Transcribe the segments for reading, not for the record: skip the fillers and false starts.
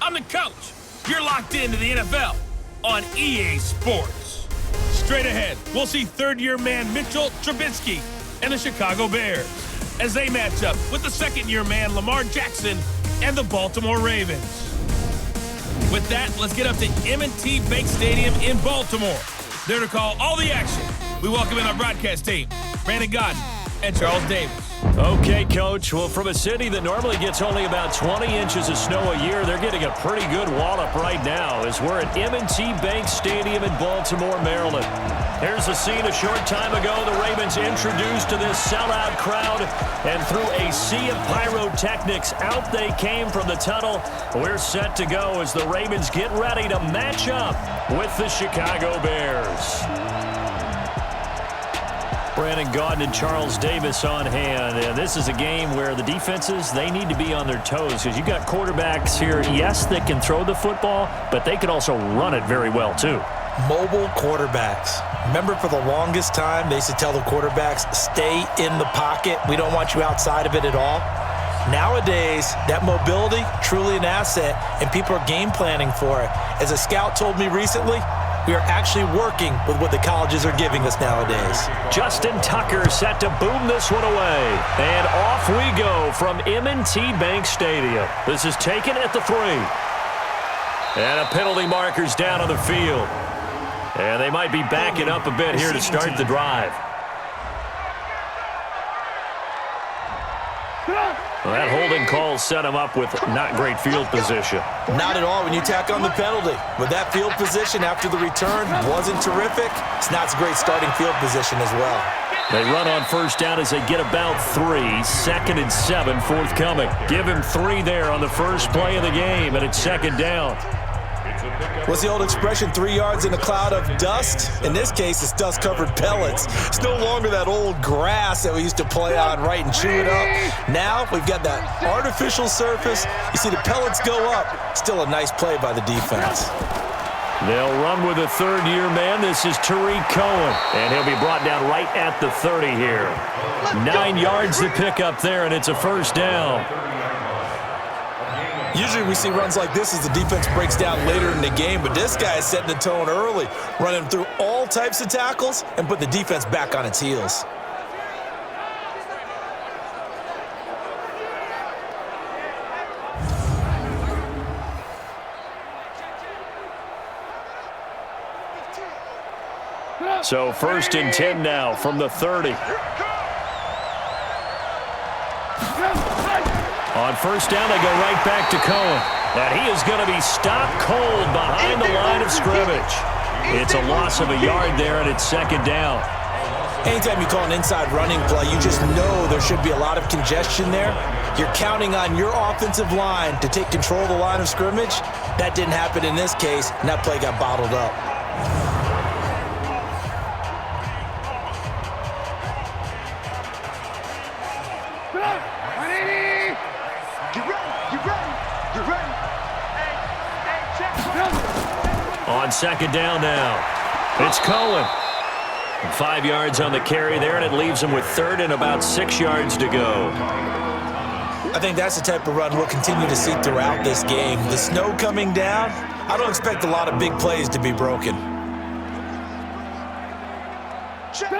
I'm the coach. You're locked into the NFL on EA Sports. Straight ahead, we'll see third-year man Mitchell Trubisky and the Chicago Bears as they match up with the second-year man Lamar Jackson and the Baltimore Ravens. With that, let's get up to M&T Bank Stadium in Baltimore. There to call all the action, we welcome in our broadcast team, Brandon Godden and Charles Davis. Okay, Coach. Well, from a city that normally gets only about 20 inches of snow a year, they're getting a pretty good wallop right now as we're at M&T Bank Stadium in Baltimore, Maryland. Here's the scene a short time ago. The Ravens introduced to this sellout crowd, and through a sea of pyrotechnics, out they came from the tunnel. We're set to go as the Ravens get ready to match up with the Chicago Bears. Brandon Godden and Charles Davis on hand. And this is a game where the defenses, they need to be on their toes because you got quarterbacks here, yes, that can throw the football, but they can also run it very well too. Mobile quarterbacks. Remember, for the longest time, they used to tell the quarterbacks, stay in the pocket. We don't want you outside of it at all. Nowadays, that mobility, truly an asset, and people are game planning for it. As a scout told me recently, we are actually working with what the colleges are giving us nowadays. Justin Tucker set to boom this one away. And off we go from M&T Bank Stadium. This is taken at the 3. And a penalty marker's down on the field. And they might be backing up a bit here to start the drive. Well, that holding call set him up with not great field position. Not at all when you tack on the penalty. With that field position after the return wasn't terrific, it's not a great starting field position as well. They run on first down as they get about 3. 2nd and 7 forthcoming. Give him 3 there on the first play of the game, and it's 2nd down. What's the old expression, 3 yards in a cloud of dust? In this case, it's dust-covered pellets. It's no longer that old grass that we used to play on, right, and chew it up. Now we've got that artificial surface. You see the pellets go up. Still a nice play by the defense. They'll run with a third-year man. This is Tariq Cohen, and he'll be brought down right at the 30 here. 9 yards to pick up there, and it's a first down. Usually we see runs like this as the defense breaks down later in the game, but this guy is setting the tone early, running through all types of tackles and put the defense back on its heels. So 1st and 10 now from the 30. On first down, they go right back to Cohen. And he is going to be stopped cold behind the line of scrimmage. It's a loss of a yard there, and it's 2nd down. Anytime you call an inside running play, you just know there should be a lot of congestion there. You're counting on your offensive line to take control of the line of scrimmage. That didn't happen in this case, and that play got bottled up. On 2nd down now, it's Cohen. 5 yards on the carry there, and it leaves him with 3rd and about 6 yards to go. I think that's the type of run we'll continue to see throughout this game. The snow coming down, I don't expect a lot of big plays to be broken.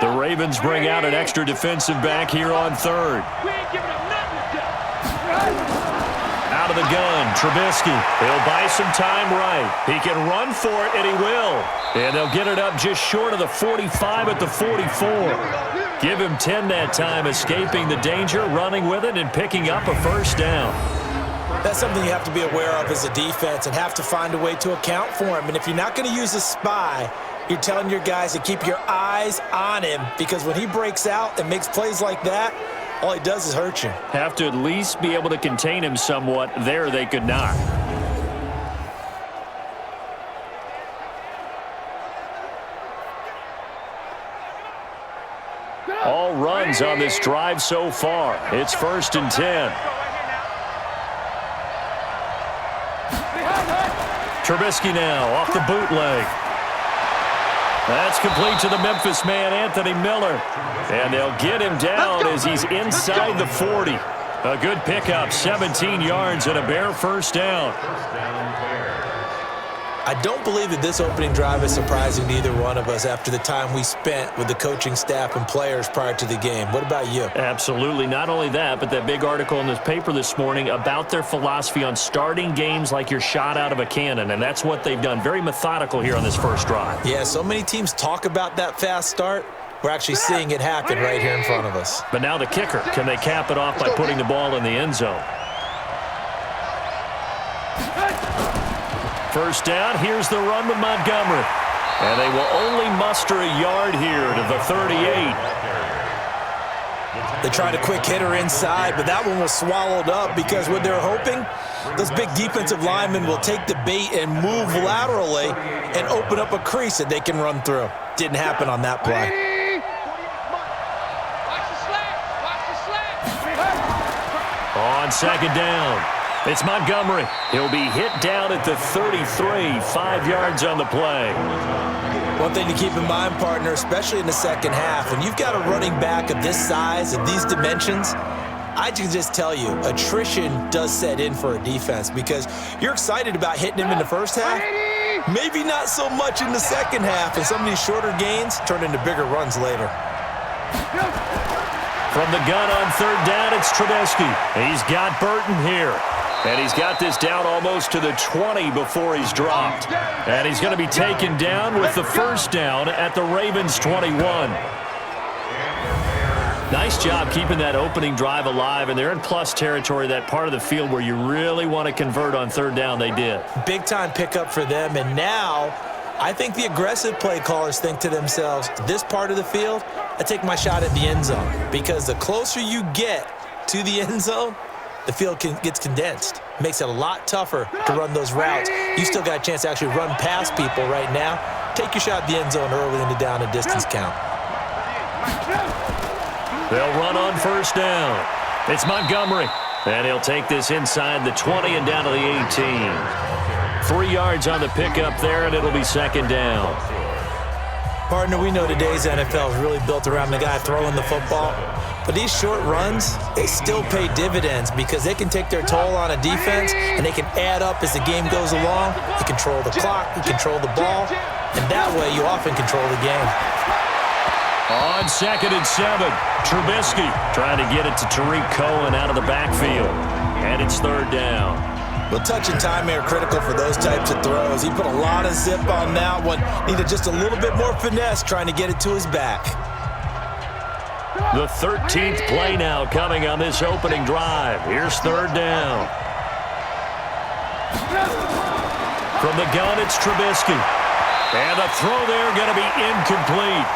The Ravens bring out an extra defensive back here on 3rd. Out of the gun, Trubisky. He'll buy some time right. He can run for it, and he will. And they'll get it up just short of the 45 at the 44. Give him 10 that time, escaping the danger, running with it, and picking up a first down. That's something you have to be aware of as a defense and have to find a way to account for him. And if you're not going to use a spy, you're telling your guys to keep your eyes on him, because when he breaks out and makes plays like that, all he does is hurt you. Have to at least be able to contain him somewhat. There they could not. All runs on this drive so far. It's 1st and 10. Trubisky now off the bootleg. That's complete to the Memphis man, Anthony Miller. And they'll get him down as he's inside the 40. A good pickup, 17 yards and a bare first down. I don't believe that this opening drive is surprising to either one of us after the time we spent with the coaching staff and players prior to the game. What about you? Absolutely. Not only that, but that big article in this paper this morning about their philosophy on starting games like you're shot out of a cannon, and that's what they've done. Very methodical here on this first drive. Yeah, so many teams talk about that fast start. We're actually seeing it happen right here in front of us. But now the kicker. Can they cap it off by putting the ball in the end zone? First down, here's the run with Montgomery. And they will only muster a yard here to the 38. They tried a quick hitter inside, but that one was swallowed up because what they're hoping, those big defensive linemen will take the bait and move laterally and open up a crease that they can run through. Didn't happen on that play. On second down, it's Montgomery. He'll be hit down at the 33, 5 yards on the play. One thing to keep in mind, partner, especially in the second half, when you've got a running back of this size, of these dimensions, I can just tell you, attrition does set in for a defense because you're excited about hitting him in the first half, maybe not so much in the second half, and some of these shorter gains turn into bigger runs later. From the gun on third down, it's Trubisky. He's got Burton here. And he's got this down almost to the 20 before he's dropped. And he's going to be taken down with the first down at the Ravens' 21. Nice job keeping that opening drive alive, and they're in plus territory, that part of the field where you really want to convert on third down. They did. Big-time pickup for them, and now I think the aggressive play callers think to themselves, this part of the field, I take my shot at the end zone, because the closer you get to the end zone, the field gets condensed. Makes it a lot tougher to run those routes. You still got a chance to actually run past people right now. Take your shot at the end zone early in the down and distance count. They'll run on first down. It's Montgomery. And he'll take this inside the 20 and down to the 18. 3 yards on the pickup there, and it'll be second down. Partner, we know today's NFL is really built around the guy throwing the football. But these short runs, they still pay dividends because they can take their toll on a defense and they can add up as the game goes along. You control the clock, you control the ball, and that way you often control the game. On second and 7, Trubisky trying to get it to Tariq Cohen out of the backfield. And it's third down. Well, touch and timing are critical for those types of throws. He put a lot of zip on that one. Needed just a little bit more finesse trying to get it to his back. The 13th play now coming on this opening drive. Here's third down. From the gun, it's Trubisky. And the throw there going to be incomplete.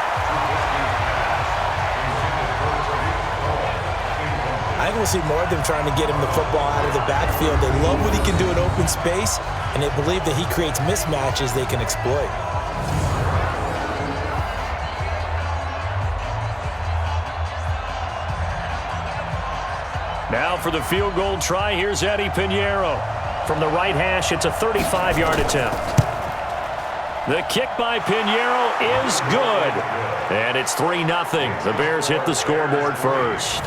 I think we'll see more of them trying to get him the football out of the backfield. They love what he can do in open space, and they believe that he creates mismatches they can exploit. Now for the field goal try, here's Eddie Pinheiro. From the right hash, it's a 35-yard attempt. The kick by Pinheiro is good. And it's 3-0. The Bears hit the scoreboard first.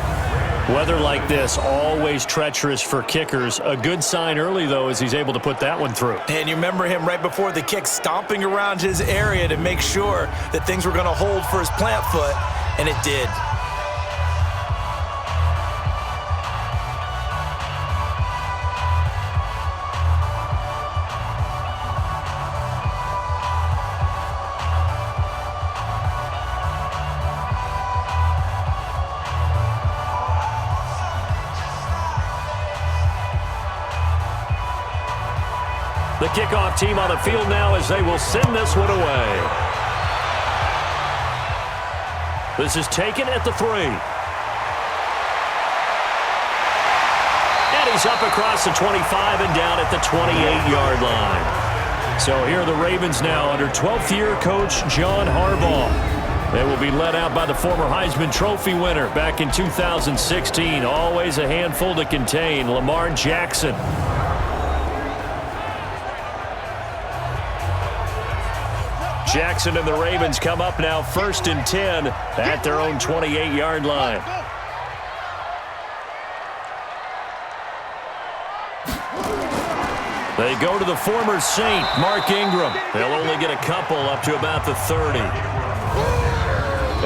Weather like this, always treacherous for kickers. A good sign early, though, as he's able to put that one through. And you remember him right before the kick stomping around his area to make sure that things were going to hold for his plant foot, and it did. The kickoff team on the field now as they will send this one away. This is taken at the 3. And he's up across the 25 and down at the 28-yard line. So here are the Ravens now under 12th-year coach John Harbaugh. They will be led out by the former Heisman Trophy winner back in 2016. Always a handful to contain, Lamar Jackson. Jackson and the Ravens come up now 1st and 10 at their own 28-yard line. They go to the former Saint, Mark Ingram. They'll only get a couple up to about the 30.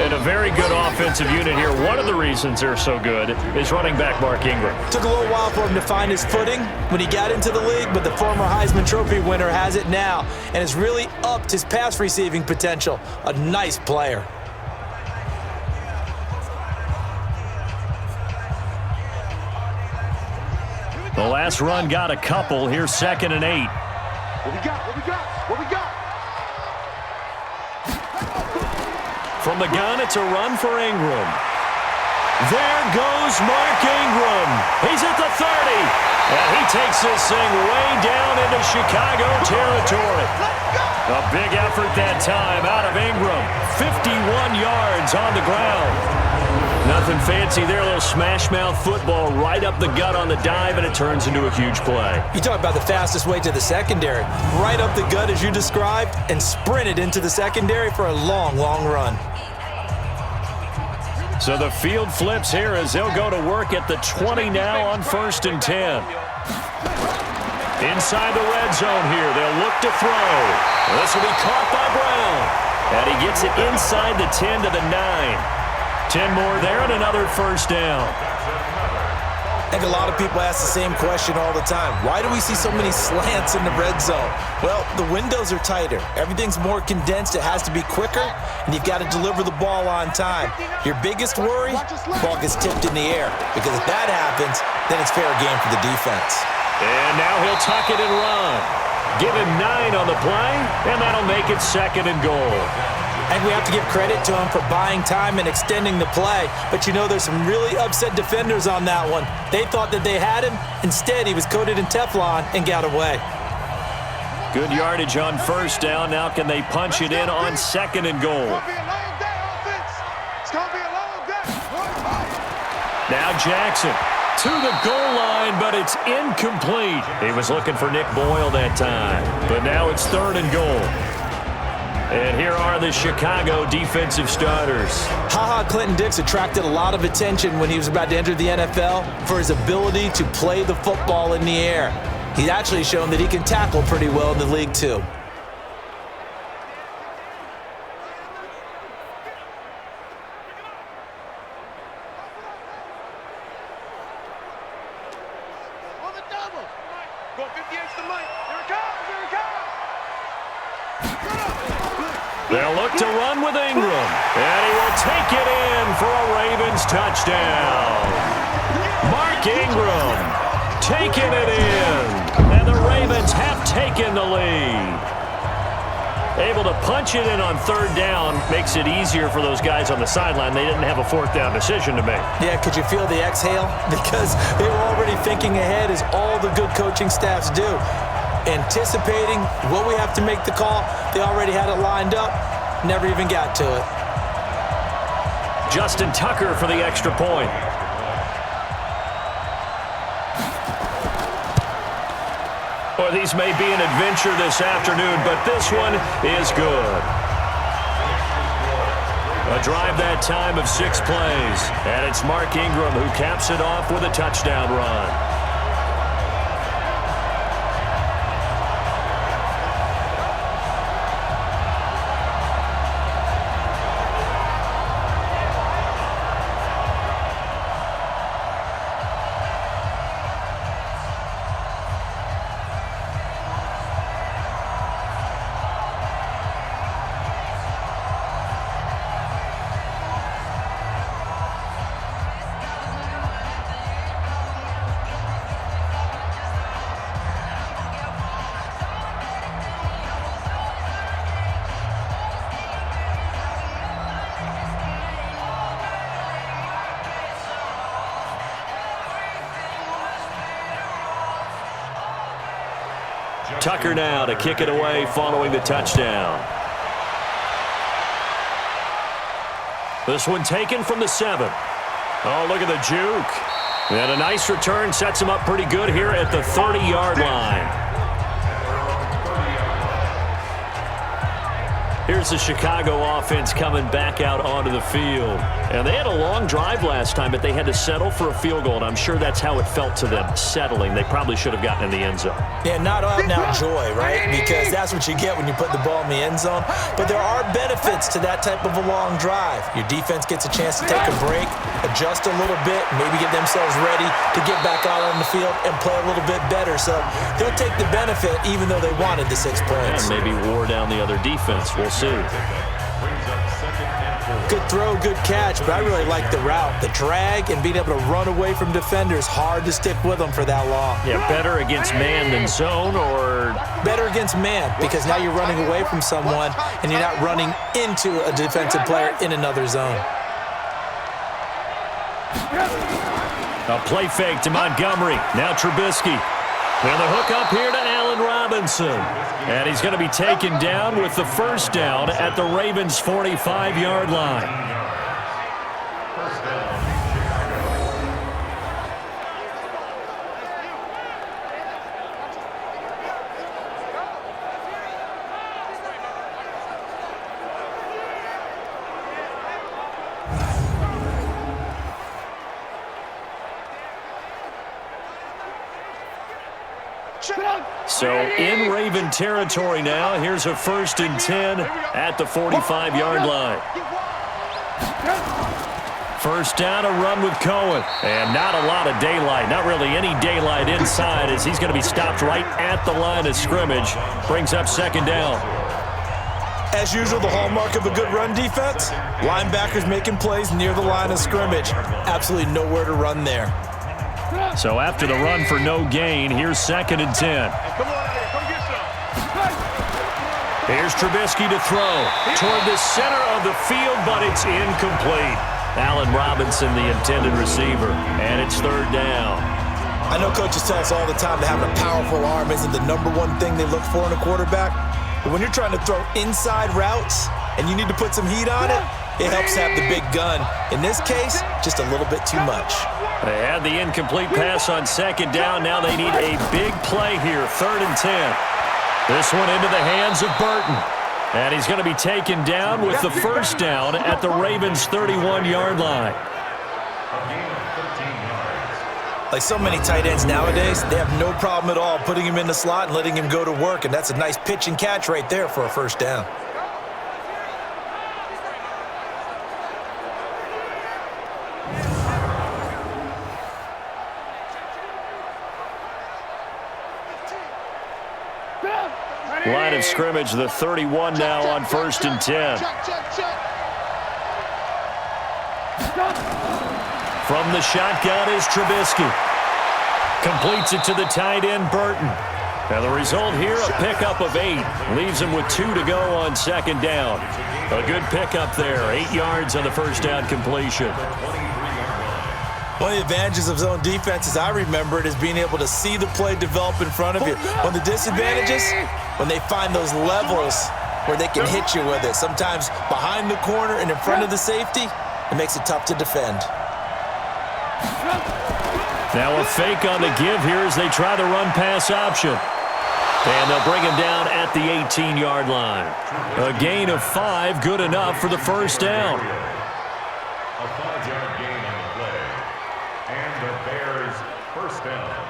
And a very good offensive unit here. One of the reasons they're so good is running back Mark Ingram. Took a little while for him to find his footing when he got into the league, but the former Heisman Trophy winner has it now and has really upped his pass receiving potential. A nice player. The last run got a couple. Here's 2nd and 8. What we got? What we got? What we got? From the gun, it's a run for Ingram. There goes Mark Ingram. He's at the 30. And he takes this thing way down into Chicago territory. A big effort that time out of Ingram. 51 yards on the ground. Nothing fancy there, a little smash-mouth football right up the gut on the dive, and it turns into a huge play. You talk about the fastest way to the secondary. Right up the gut as you described and sprinted into the secondary for a long, long run. So the field flips here as they'll go to work at the 20 now on 1st and 10. Inside the red zone here, they'll look to throw. This will be caught by Brown. And he gets it inside the 10 to the 9. 10 more there and another 1st down. I think a lot of people ask the same question all the time. Why do we see so many slants in the red zone? Well, the windows are tighter. Everything's more condensed. It has to be quicker, and you've got to deliver the ball on time. Your biggest worry, the ball gets tipped in the air, because if that happens, then it's fair game for the defense. And now he'll tuck it and run. Give him 9 on the play, and that'll make it 2nd and goal. And we have to give credit to him for buying time and extending the play. But you know, there's some really upset defenders on that one. They thought that they had him. Instead, he was coated in Teflon and got away. Good yardage on 1st down. Now can they punch it in on 2nd and goal? Now Jackson to the goal line, but it's incomplete. He was looking for Nick Boyle that time. But now it's 3rd and goal. And here are the Chicago defensive starters. Clinton-Dix attracted a lot of attention when he was about to enter the NFL for his ability to play the football in the air. He's actually shown that he can tackle pretty well in the league, too. On the double. Go 50 extra Mike. Here it comes. Here it comes. They'll look to run with Ingram, and he will take it in for a Ravens touchdown. Mark Ingram taking it in, and the Ravens have taken the lead. Able to punch it in on 3rd down makes it easier for those guys on the sideline. They didn't have a 4th down decision to make. Yeah, could you feel the exhale? Because they were already thinking ahead, as all the good coaching staffs do. Anticipating what we have to make the call. They already had it lined up. Never even got to it. Justin Tucker for the extra point. Well, these may be an adventure this afternoon, but this one is good. A drive that time of 6 plays. And it's Mark Ingram who caps it off with a touchdown run. Tucker now to kick it away following the touchdown. This one taken from the 7. Oh, look at the juke. And a nice return sets him up pretty good here at the 30-yard line. Here's the Chicago offense coming back out onto the field. And they had a long drive last time, but they had to settle for a field goal, and I'm sure that's how it felt to them, settling. They probably should have gotten in the end zone. Yeah, not out-and-out joy, right? Because that's what you get when you put the ball in the end zone. But there are benefits to that type of a long drive. Your defense gets a chance to take a break, adjust a little bit, maybe get themselves ready to get back out on the field and play a little bit better. So they'll take the benefit even though they wanted the 6 points. And maybe wore down the other defense. We'll see. Good throw, good catch, but I really like the route. The drag and being able to run away from defenders, hard to stick with them for that long. Yeah, better against man than zone, or? Better against man, because now you're running away from someone and you're not running into a defensive player in another zone. A play fake to Montgomery. Now Trubisky. And the hook up here to Allen Robinson. And he's going to be taken down with the first down at the Ravens' 45-yard line. So in Raven territory now. Here's a 1st and 10 at the 45-yard line. First down, a run with Cohen. And not a lot of daylight. Not really any daylight inside as he's going to be stopped right at the line of scrimmage. Brings up 2nd down. As usual, the hallmark of a good run defense, linebackers making plays near the line of scrimmage. Absolutely nowhere to run there. So after the run for no gain, here's 2nd and 10. Here's Trubisky to throw toward the center of the field, but it's incomplete. Allen Robinson, the intended receiver, and it's 3rd down. I know coaches tell us all the time that having a powerful arm isn't the #1 thing they look for in a quarterback. But when you're trying to throw inside routes and you need to put some heat on it, it helps to have the big gun. In this case, just a little bit too much. They had the incomplete pass on 2nd down. Now they need a big play here, 3rd and 10. This one into the hands of Burton. And he's going to be taken down with the first down at the Ravens' 31-yard line. Like so many tight ends nowadays, they have no problem at all putting him in the slot and letting him go to work. And that's a nice pitch and catch right there for a first down. Line of scrimmage, the 31 now on 1st and 10. From the shotgun is Trubisky. Completes it to the tight end, Burton. And the result here, a pickup of 8. Leaves him with 2 to go on 2nd down. A good pickup there, 8 yards on the first down completion. One of the advantages of zone defense, as I remember it, is being able to see the play develop in front of you. One of the disadvantages, when they find those levels where they can hit you with it. Sometimes behind the corner and in front of the safety, it makes it tough to defend. Now a fake on the give here as they try the run-pass option. And they'll bring him down at the 18-yard line. A gain of 5, good enough for the first down. A 5-yard gain on the play. And the Bears first down.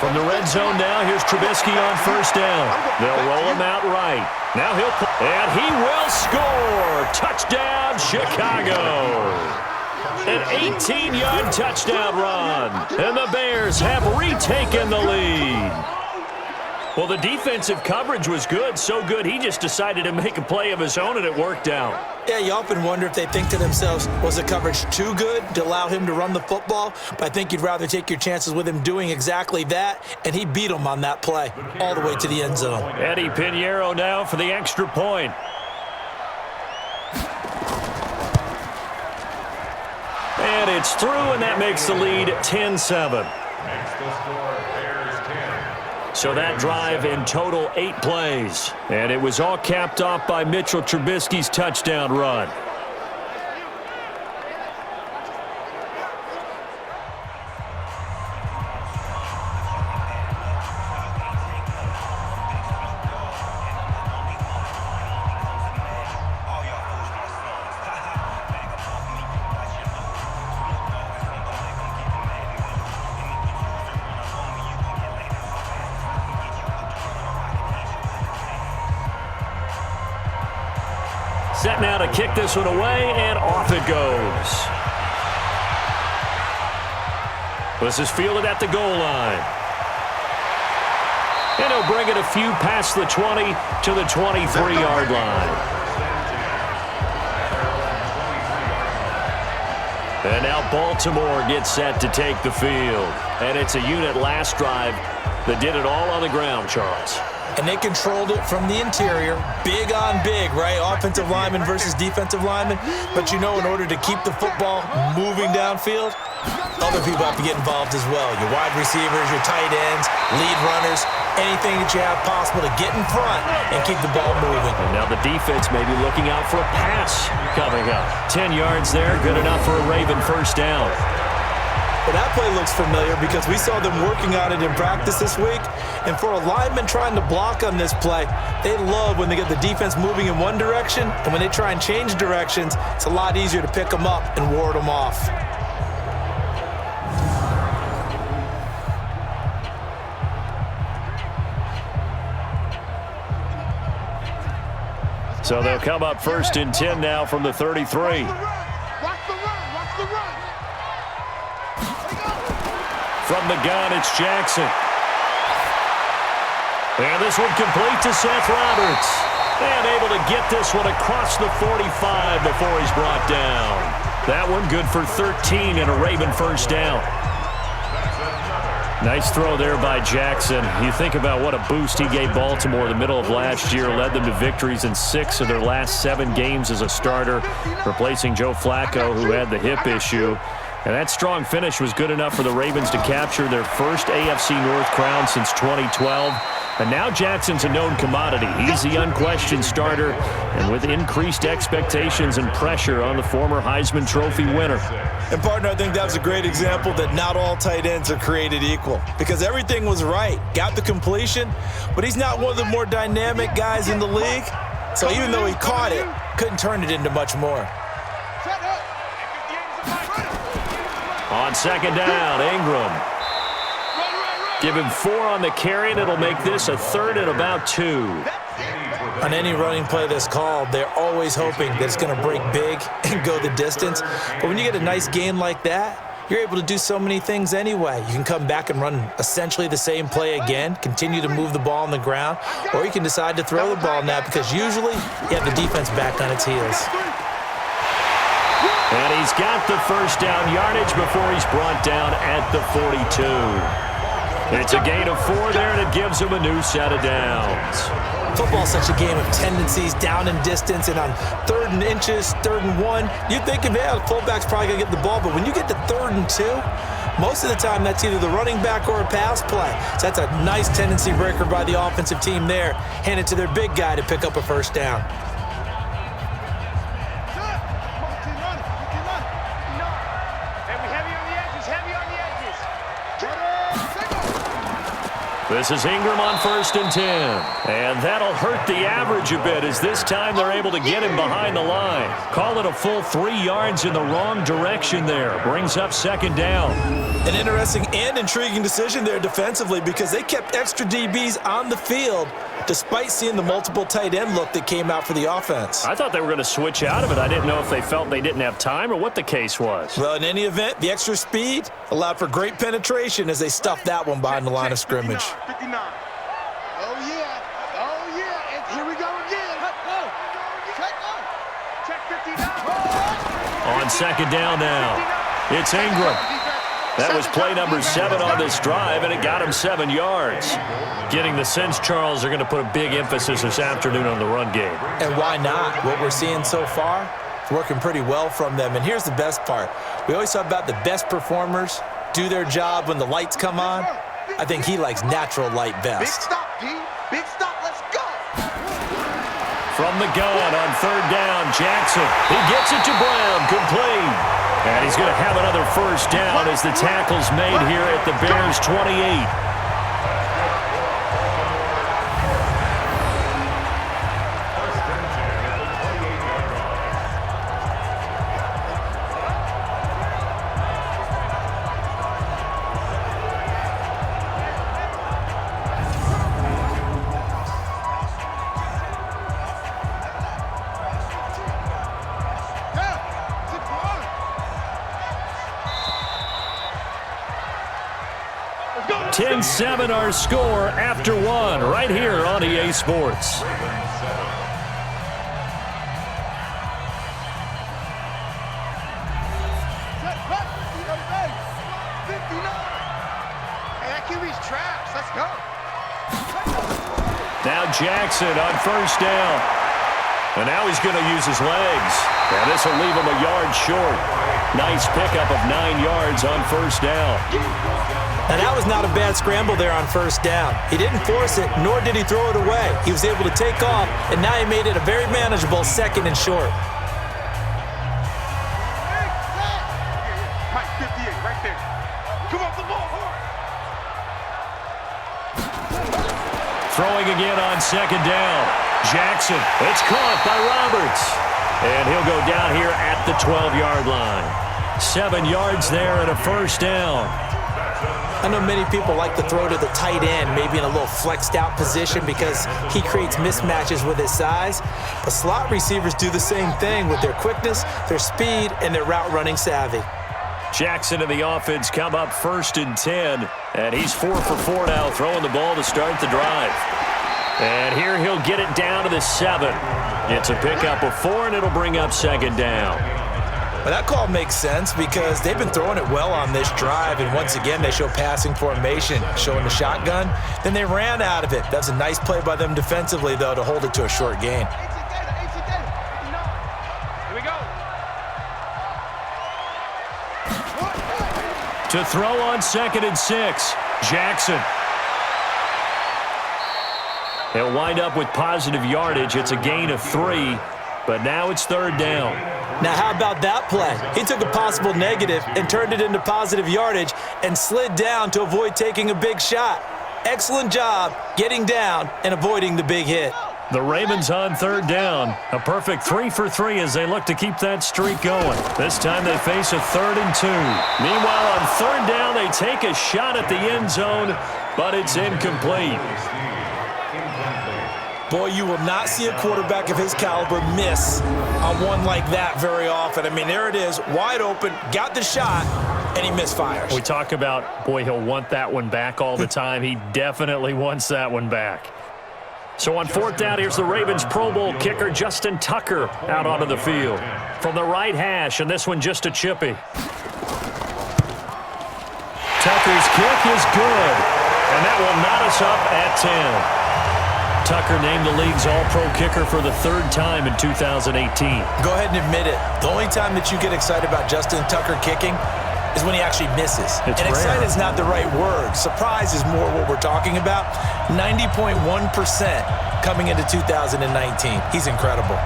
From the red zone now, here's Trubisky on first down. They'll roll him out right. Now and he will score. Touchdown, Chicago. An 18-yard touchdown run. And the Bears have retaken the lead. Well, the defensive coverage was good, so good he just decided to make a play of his own, and it worked out. Yeah, you often wonder if they think to themselves, was the coverage too good to allow him to run the football? But I think you'd rather take your chances with him doing exactly that, and he beat him on that play all the way to the end zone. Eddie Pinheiro now for the extra point. And it's through, and that makes the lead 10-7. So that drive in total 8 plays. And it was all capped off by Mitchell Trubisky's touchdown run. set now to kick this one away, and off it goes. This is fielded at the goal line. And he'll bring it a few past the 20 to the 23-yard line. And now Baltimore gets set to take the field. And it's a unit last drive that did it all on the ground, Charles. And they controlled it from the interior. Big on big, right? Offensive lineman versus defensive lineman. But you know, in order to keep the football moving downfield, other people have to get involved as well. Your wide receivers, your tight ends, lead runners, anything that you have possible to get in front and keep the ball moving. And now the defense may be looking out for a pass coming up. 10 yards there, good enough for a Raven first down. Well, that play looks familiar because we saw them working on it in practice this week. And for a lineman trying to block on this play, they love when they get the defense moving in one direction. And when they try and change directions, it's a lot easier to pick them up and ward them off. So they'll come up first and 10 now from the 33. Watch the run. Watch the run. From the gun, it's Jackson. And this one complete to Seth Roberts. And able to get this one across the 45 before he's brought down. That one good for 13 and a Raven first down. Nice throw there by Jackson. You think about what a boost he gave Baltimore the middle of last year, led them to victories in 6 of their last 7 games as a starter, replacing Joe Flacco, who had the hip issue. And that strong finish was good enough for the Ravens to capture their first AFC North crown since 2012. And now Jackson's a known commodity. He's the unquestioned starter, and with increased expectations and pressure on the former Heisman Trophy winner. And, partner, I think that was a great example that not all tight ends are created equal because everything was right. Got the completion, but he's not one of the more dynamic guys in the league. So even though he caught it, couldn't turn it into much more. On second down, Ingram. Give him 4 on the carry, and it'll make this a 3rd and about 2. On any running play that's called, they're always hoping that it's going to break big and go the distance. But when you get a nice gain like that, you're able to do so many things anyway. You can come back and run essentially the same play again, continue to move the ball on the ground, or you can decide to throw the ball now because usually you have the defense back on its heels. And he's got the first down yardage before he's brought down at the 42. It's a gain of 4 there, and it gives him a new set of downs. Football's such a game of tendencies, down and distance, and on 3rd and inches, 3rd and 1, you think, yeah, the fullback's probably going to get the ball, but when you get to 3rd and 2, most of the time that's either the running back or a pass play. So that's a nice tendency breaker by the offensive team there. Hand it to their big guy to pick up a first down. This is Ingram on 1st and 10. And that'll hurt the average a bit as this time they're able to get him behind the line. Call it a full 3 yards in the wrong direction there. Brings up 2nd down. An interesting and intriguing decision there defensively because they kept extra DBs on the field despite seeing the multiple tight end look that came out for the offense. I thought they were going to switch out of it. I didn't know if they felt they didn't have time or what the case was. Well, in any event, the extra speed allowed for great penetration as they stuffed that one behind the line of scrimmage. 59. Oh, yeah. Oh, yeah. And here we go again. Check 59. On 2nd down now, it's Ingram. That was play number 7 on this drive, and it got him 7 yards. Getting the sense, Charles, they're going to put a big emphasis this afternoon on the run game. And why not? What we're seeing so far is working pretty well from them. And here's the best part. We always talk about the best performers do their job when the lights come on. I think he likes natural light best. Big stop, D. Big stop. Let's go. From the gun on 3rd down, Jackson. He gets it to Brown, complete. And he's going to have another first down as the tackle's made here at the Bears' 28. 10-7 our score after one right here on EA Sports. Now Jackson on first down. And now he's going to use his legs. And this will leave him a yard short. Nice pickup of 9 yards on first down. And that was not a bad scramble there on first down. He didn't force it, nor did he throw it away. He was able to take off, and now he made it a very manageable 2nd and short. Mike, 58, right there. Come on, the ball. Throwing again on 2nd down. Jackson, it's caught by Roberts. And he'll go down here at the 12-yard line. 7 yards there and a first down. I know many people like to throw to the tight end, maybe in a little flexed out position because he creates mismatches with his size. But slot receivers do the same thing with their quickness, their speed, and their route running savvy. Jackson and the offense come up 1st and 10. And he's 4 for 4 now, throwing the ball to start the drive. And here he'll get it down to the 7. It's a pickup of 4, and it'll bring up 2nd down. Well, that call makes sense because they've been throwing it well on this drive, and once again they show passing formation, showing the shotgun. Then they ran out of it. That's a nice play by them defensively, though, to hold it to a short gain. Here we go. To throw on 2nd and 6, Jackson. He'll wind up with positive yardage. It's a gain of 3, but now it's 3rd down. Now, how about that play? He took a possible negative and turned it into positive yardage and slid down to avoid taking a big shot. Excellent job getting down and avoiding the big hit. The Ravens on 3rd down. A perfect 3 for 3 as they look to keep that streak going. This time they face a 3rd and 2. Meanwhile, on 3rd down, they take a shot at the end zone, but it's incomplete. Boy, you will not see a quarterback of his caliber miss on one like that very often. I mean, there it is, wide open, got the shot, and he misfires. We talk about, boy, he'll want that one back all the time. He definitely wants that one back. So on 4th down, here's the Ravens Pro Bowl kicker Justin Tucker out onto the field. From the right hash, and this one just a chippy. Tucker's kick is good, and that will knot us up at 10. Tucker named the league's all-pro kicker for the 3rd time in 2018. Go ahead and admit it. The only time that you get excited about Justin Tucker kicking is when he actually misses. It's and rare. excited is not the right word. Surprise is more what we're talking about. 90.1% coming into 2019. He's incredible.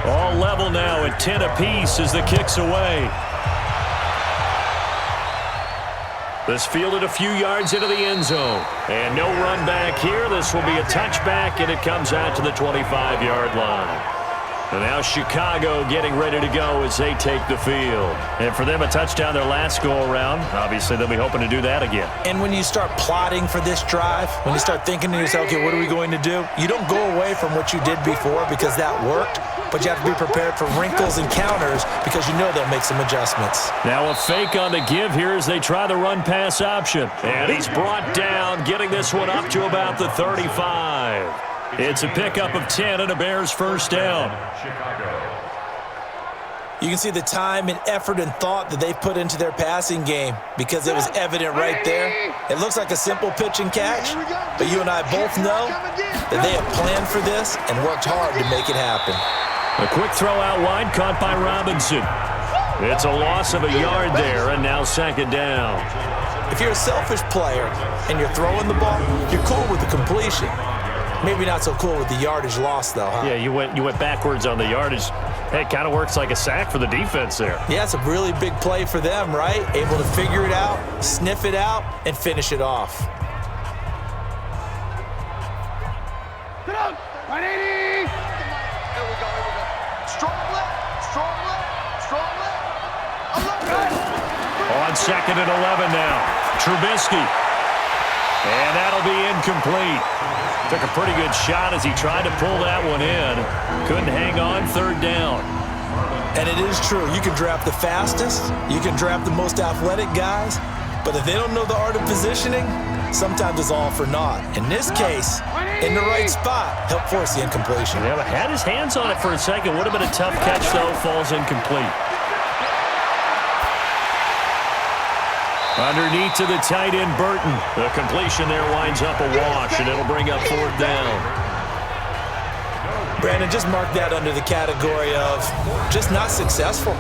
All level now at 10 apiece as the kick's away. This fielded a few yards into the end zone. And no run back here. This will be a touchback, and it comes out to the 25-yard line. And now Chicago getting ready to go as they take the field. And for them, a touchdown their last go-around. Obviously, they'll be hoping to do that again. And when you start plotting for this drive, when you start thinking to yourself, okay, what are we going to do? You don't go away from what you did before because that worked, but you have to be prepared for wrinkles and counters because you know they'll make some adjustments. Now a fake on the give here as they try the run-pass option. And he's brought down, getting this one up to about the 35. It's a pickup of 10 and a Bears first down. You can see the time and effort and thought that they put into their passing game because it was evident right there. It looks like a simple pitch and catch, but you and I both know that they have planned for this and worked hard to make it happen. A quick throw out wide caught by Robinson. It's a loss of a yard there, and now 2nd down. If you're a selfish player and you're throwing the ball, you're cool with the completion. Maybe not so cool with the yardage loss, though, huh? Yeah, you went backwards on the yardage. Hey, it kind of works like a sack for the defense there. Yeah, it's a really big play for them, right? Able to figure it out, sniff it out, and finish it off. Get out! 180! Here we go. Strong left, strong left, strong left. On 2nd and 11 now. Trubisky. And that'll be incomplete. Took a pretty good shot as he tried to pull that one in. Couldn't hang on 3rd down. And it is true. You can draft the fastest. You can draft the most athletic guys. But if they don't know the art of positioning, sometimes it's all for naught. In this case, in the right spot, helped force the incompletion. Yeah, but had his hands on it for a second. Would have been a tough catch, though. Falls incomplete. Underneath to the tight end, Burton. The completion there winds up a wash, and it'll bring up 4th down. Brandon, just mark that under the category of just not successful.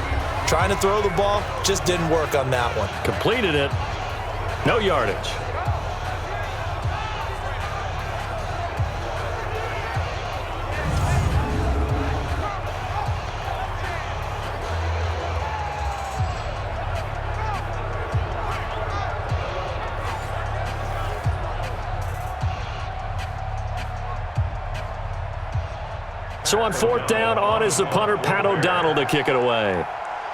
Trying to throw the ball, just didn't work on that one. Completed it. No yardage. So on 4th down, on is the punter, Pat O'Donnell, to kick it away.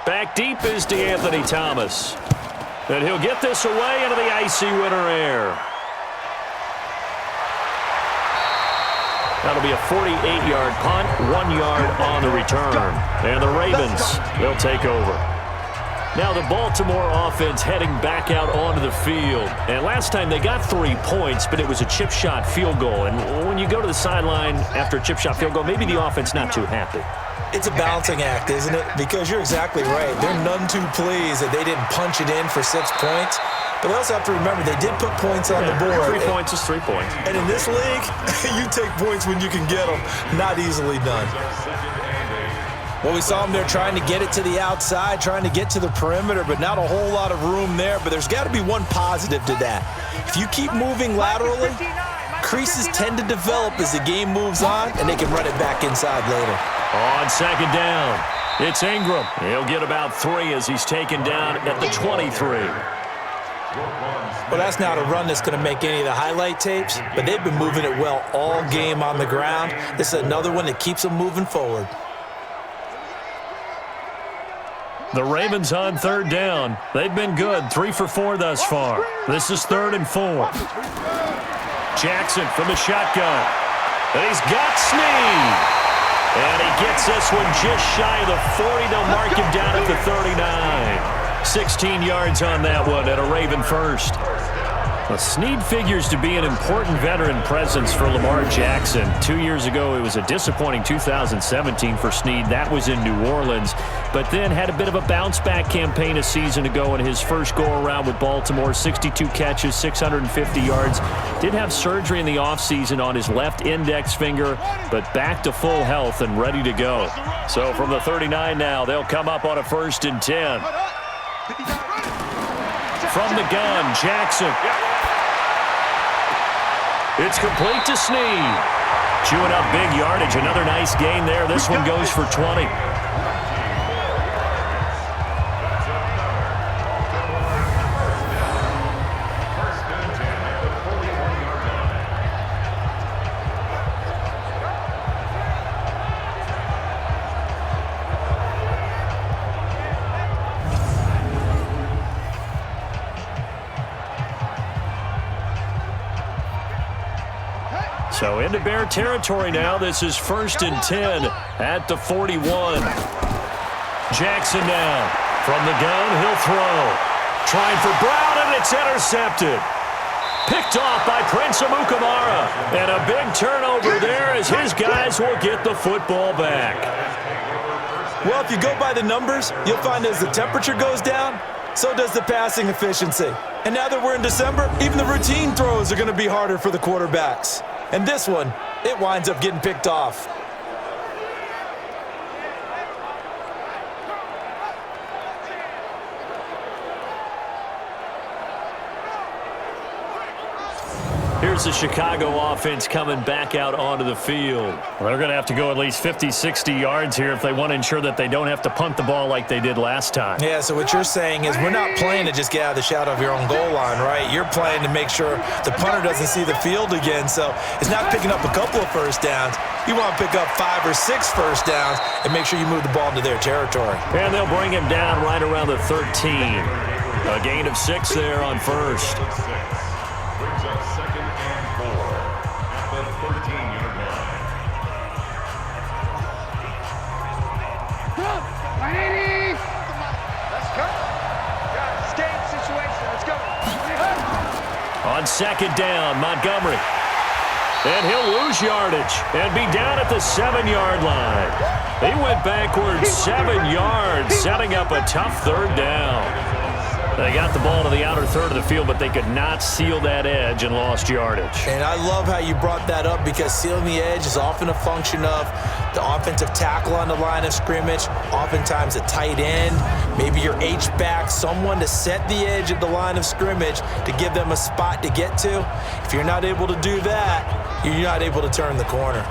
Back deep is DeAnthony Thomas. And he'll get this away into the icy winter air. That'll be a 48-yard punt, 1 yard on the return. And the Ravens, they'll take over. Now the Baltimore offense heading back out onto the field. And last time they got 3 points, but it was a chip shot field goal. And when you go to the sideline after a chip shot field goal, maybe the offense not too happy. It's a balancing act, isn't it? Because you're exactly right. They're none too pleased that they didn't punch it in for 6 points. But they also have to remember they did put points on the board. 3 points is 3 points. And in this league, you take points when you can get them. Not easily done. Well, we saw them there trying to get it to the outside, trying to get to the perimeter, but not a whole lot of room there. But there's got to be one positive to that. If you keep moving laterally, creases tend to develop as the game moves on, and they can run it back inside later. On 2nd down, it's Ingram. He'll get about 3 as he's taken down at the 23. Well, that's not a run that's going to make any of the highlight tapes, but they've been moving it well all game on the ground. This is another one that keeps them moving forward. The Ravens on 3rd down. They've been good, 3 for 4 thus far. This is 3rd and 4. Jackson from the shotgun. And he's got Snead. And he gets this one just shy of the 40. They'll mark him down at the 39. 16 yards on that one, and a Raven first. Well, Snead figures to be an important veteran presence for Lamar Jackson. 2 years ago, it was a disappointing 2017 for Snead. That was in New Orleans, but then had a bit of a bounce-back campaign a season ago in his first go-around with Baltimore. 62 catches, 650 yards. Did have surgery in the offseason on his left index finger, but back to full health and ready to go. So from the 39 now, they'll come up on a 1st and 10. From the gun, Jackson. It's complete to Snead. Chewing up big yardage. Another nice gain there. This one goes for 20. So into Bear territory now. This is 1st and 10 at the 41. Jackson now. From the gun, he'll throw. Trying for Brown, and it's intercepted. Picked off by Prince Amukamara. And a big turnover there as his guys will get the football back. Well, if you go by the numbers, you'll find as the temperature goes down, so does the passing efficiency. And now that we're in December, even the routine throws are going to be harder for the quarterbacks. And this one, it winds up getting picked off. Here's the Chicago offense coming back out onto the field. Well, they're going to have to go at least 50, 60 yards here if they want to ensure that they don't have to punt the ball like they did last time. Yeah, so what you're saying is we're not playing to just get out of the shadow of your own goal line, right? You're playing to make sure the punter doesn't see the field again. So it's not picking up a couple of first downs. You want to pick up 5 or 6 first downs and make sure you move the ball into their territory. And they'll bring him down right around the 13. A gain of 6 there on first. 6 brings up 2nd and 4 at the 13-yard line. Let's go. Got a game situation. Let's go. On 2nd down, Montgomery. And he'll lose yardage and be down at the 7-yard line. He went backwards 7 yards, setting up a tough 3rd down. They got the ball to the outer third of the field, but they could not seal that edge and lost yardage. And I love how you brought that up, because sealing the edge is often a function of the offensive tackle on the line of scrimmage, oftentimes a tight end, maybe your H-back, someone to set the edge at the line of scrimmage to give them a spot to get to. If you're not able to do that, you're not able to turn the corner.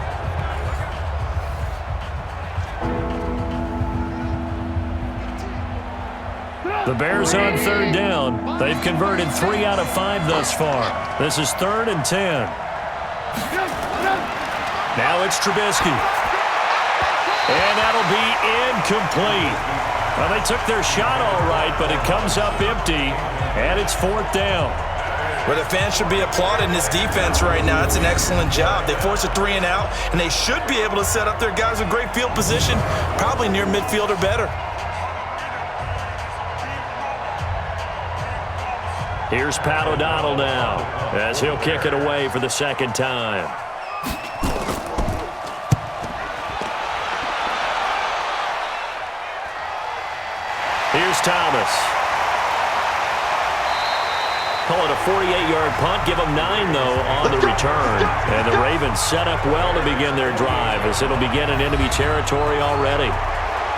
The Bears on 3rd down. They've converted 3 out of 5 thus far. This is 3rd and 10. Now it's Trubisky. And that'll be incomplete. Well, they took their shot all right, but it comes up empty, and it's 4th down. Well, the fans should be applauding this defense right now. It's an excellent job. They forced a 3 and out, and they should be able to set up their guys with great field position, probably near midfield or better. Here's Pat O'Donnell now, as he'll kick it away for the 2nd time. Here's Thomas. Call it a 48-yard punt. Give them 9, though, on the return. And the Ravens set up well to begin their drive, as it'll begin in enemy territory already.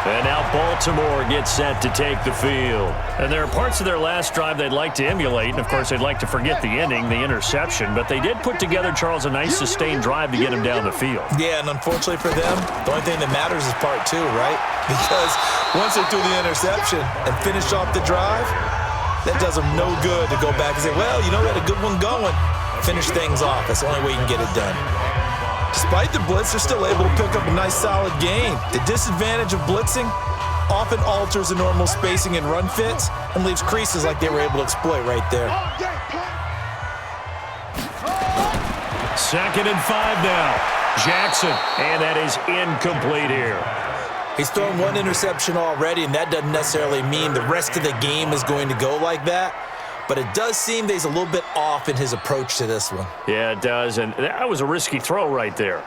And now Baltimore gets set to take the field. And there are parts of their last drive they'd like to emulate. And, of course, they'd like to forget the ending, the interception. But they did put together, Charles, a nice sustained drive to get him down the field. Yeah, and unfortunately for them, the only thing that matters is part 2, right? Because once they threw the interception and finished off the drive, that does them no good to go back and say, well, you know, we had a good one going. Finish things off. That's the only way you can get it done. Despite the blitz, they're still able to pick up a nice, solid gain. The disadvantage of blitzing often alters the normal spacing and run fits and leaves creases like they were able to exploit right there. 2nd and 5 now. Jackson, and that is incomplete here. He's thrown 1 interception already, and that doesn't necessarily mean the rest of the game is going to go like that. But it does seem that he's a little bit off in his approach to this one. Yeah, it does, and that was a risky throw right there.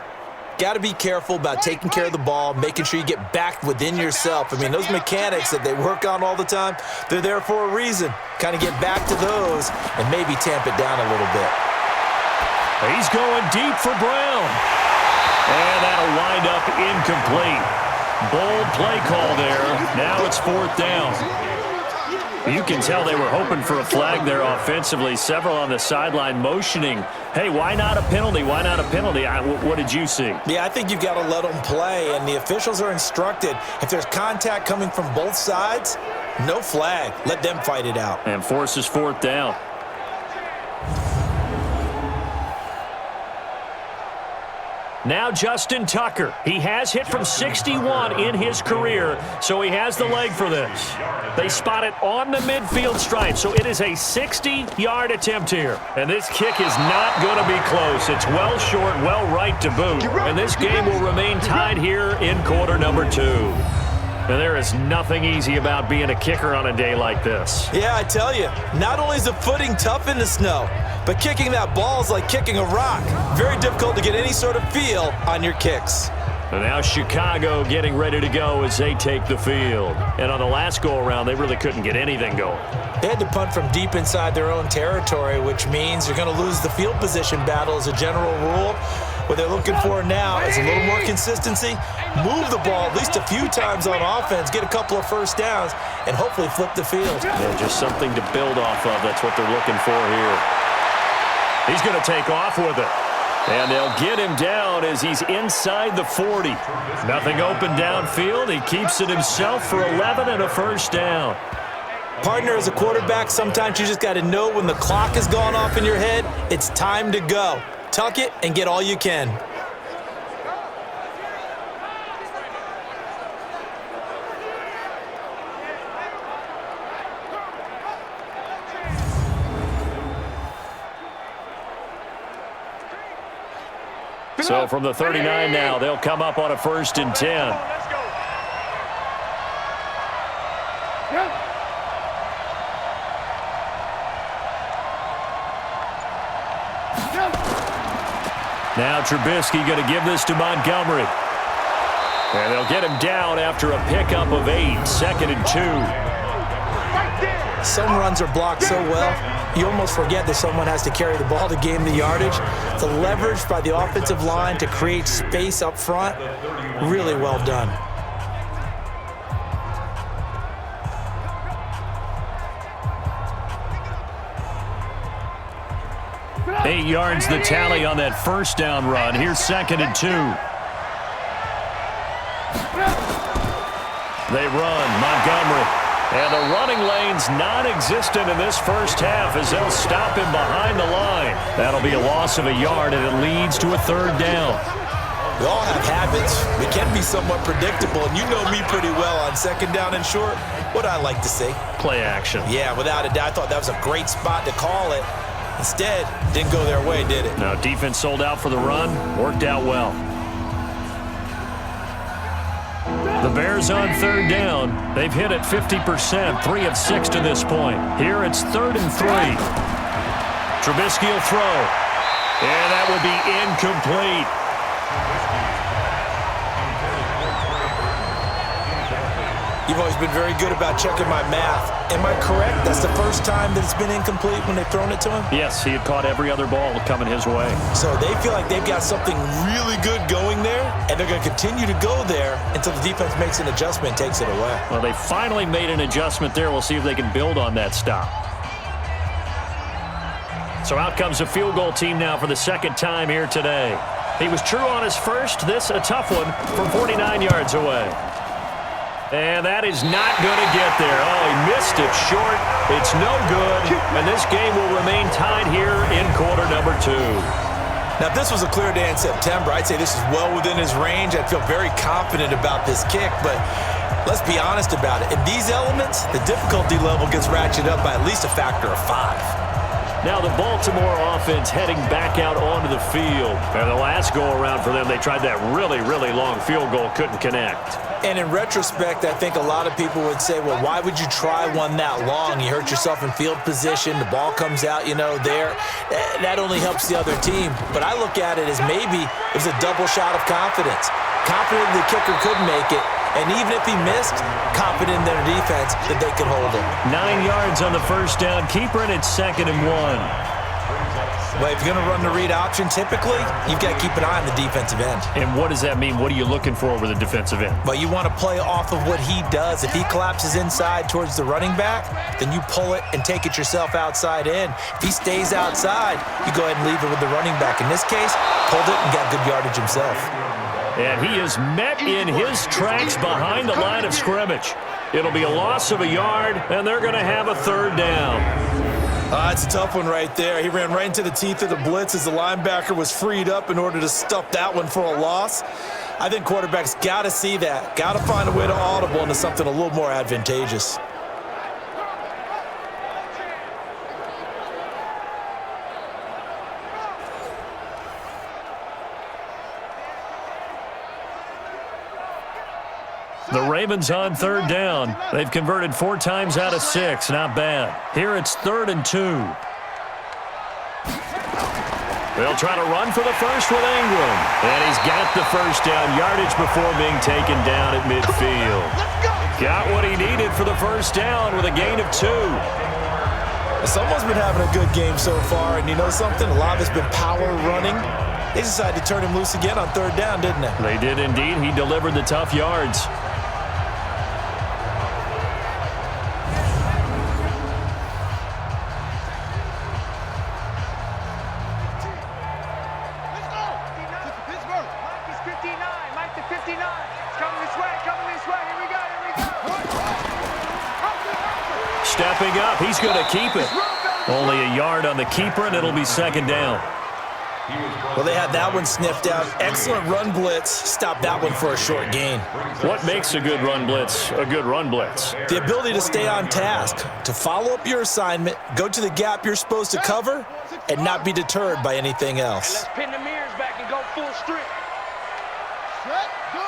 Got to be careful about taking care of the ball, making sure you get back within yourself. I mean, those mechanics that they work on all the time, they're there for a reason. Kind of get back to those and maybe tamp it down a little bit. He's going deep for Brown. And that'll wind up incomplete. Bold play call there. Now it's 4th down. You can tell they were hoping for a flag there offensively. Several on the sideline motioning, hey, why not a penalty? Why not a penalty? What did you see? Yeah, I think you've got to let them play, and the officials are instructed, if there's contact coming from both sides, no flag. Let them fight it out. And forces 4th down. Now Justin Tucker. He has hit from 61 in his career, so he has the leg for this. They spot it on the midfield stripe, so it is a 60-yard attempt here. And this kick is not going to be close. It's well short, well right to boot. And this game will remain tied here in quarter number 2. And there is nothing easy about being a kicker on a day like this. Yeah, I tell you, not only is the footing tough in the snow, but kicking that ball is like kicking a rock. Very difficult to get any sort of feel on your kicks. And now Chicago getting ready to go as they take the field. And on the last go-around, they really couldn't get anything going. They had to punt from deep inside their own territory, which means you're going to lose the field position battle as a general rule. What they're looking for now is a little more consistency, move the ball at least a few times on offense, get a couple of first downs, and hopefully flip the field. Yeah, just something to build off of. That's what they're looking for here. He's going to take off with it. And they'll get him down as he's inside the 40. Nothing open downfield. He keeps it himself for 11 and a first down. Partner, as a quarterback, sometimes you just got to know when the clock has gone off in your head, it's time to go. Tuck it and get all you can. So from the 39 now, they'll come up on a 1st and 10. Let's go. Now Trubisky going to give this to Montgomery. And they'll get him down after a pickup of 8, 2nd and 2. Some runs are blocked so well, you almost forget that someone has to carry the ball to gain the yardage. The leverage by the offensive line to create space up front, really well done. Eight yards the tally on that 1st down run. Here's 2nd and 2. They run. Montgomery. And the running lane's non-existent in this 1st half as they'll stop him behind the line. That'll be a loss of a yard, and it leads to a 3rd down. We all have habits. We can be somewhat predictable, and you know me pretty well on 2nd down and short. What I like to say? Play action. Yeah, without a doubt. I thought that was a great spot to call it. Instead, didn't go their way, did it? Now, defense sold out for the run. Worked out well. The Bears on 3rd down. They've hit it 50%, 3 of 6 to this point. Here it's 3rd and 3. Trubisky will throw. And that would be incomplete. You've always been very good about checking my math. Am I correct? That's the first time that it's been incomplete when they've thrown it to him? Yes, he had caught every other ball coming his way. So they feel like they've got something really good going there, and they're going to continue to go there until the defense makes an adjustment and takes it away. Well, they finally made an adjustment there. We'll see if they can build on that stop. So out comes a field goal team now for the 2nd time here today. He was true on his first. This a tough one from 49 yards away. And that is not going to get there. Oh, he missed it short. It's no good. And this game will remain tied here in quarter number 2. Now, if this was a clear day in September, I'd say this is well within his range. I'd feel very confident about this kick. But let's be honest about it. In these elements, the difficulty level gets ratcheted up by at least a factor of 5. Now the Baltimore offense heading back out onto the field. And the last go-around for them, they tried that really, really long field goal, couldn't connect. And in retrospect, I think a lot of people would say, well, why would you try one that long? You hurt yourself in field position. The ball comes out, there. That only helps the other team. But I look at it as maybe it was a double shot of confidence. Confident the kicker could make it. And even if he missed, confident in their defense that they could hold him. 9 yards on the 1st down. Keeper, and it's 2nd and 1. Well, if you're going to run the read option, typically, you've got to keep an eye on the defensive end. And what does that mean? What are you looking for over the defensive end? Well, you want to play off of what he does. If he collapses inside towards the running back, then you pull it and take it yourself outside in. If he stays outside, you go ahead and leave it with the running back. In this case, pulled it and got good yardage himself. And he is met in his tracks behind the line of scrimmage. It'll be a loss of a yard, and they're going to have a 3rd down. It's a tough one right there. He ran right into the teeth of the blitz as the linebacker was freed up in order to stuff that one for a loss. I think quarterbacks got to see that. Got to find a way to audible into something a little more advantageous. The Ravens on 3rd down. They've converted 4 times out of 6. Not bad. Here it's 3rd and 2. They'll try to run for the first with Ingram. And he's got the 1st down yardage before being taken down at midfield. Got what he needed for the 1st down with a gain of 2. Someone's been having a good game so far, and you know something? A lot of it's been power running. They decided to turn him loose again on 3rd down, didn't they? They did indeed. He delivered the tough yards. Stepping up, he's going to keep it. Only a yard on the keeper, and it'll be 2nd down. Well, they had that one sniffed out. Excellent run blitz. Stopped that one for a short gain. What makes a good run blitz a good run blitz? The ability to stay on task, to follow up your assignment, go to the gap you're supposed to cover, and not be deterred by anything else. Let's pin the mirrors back and go full street. Set, go.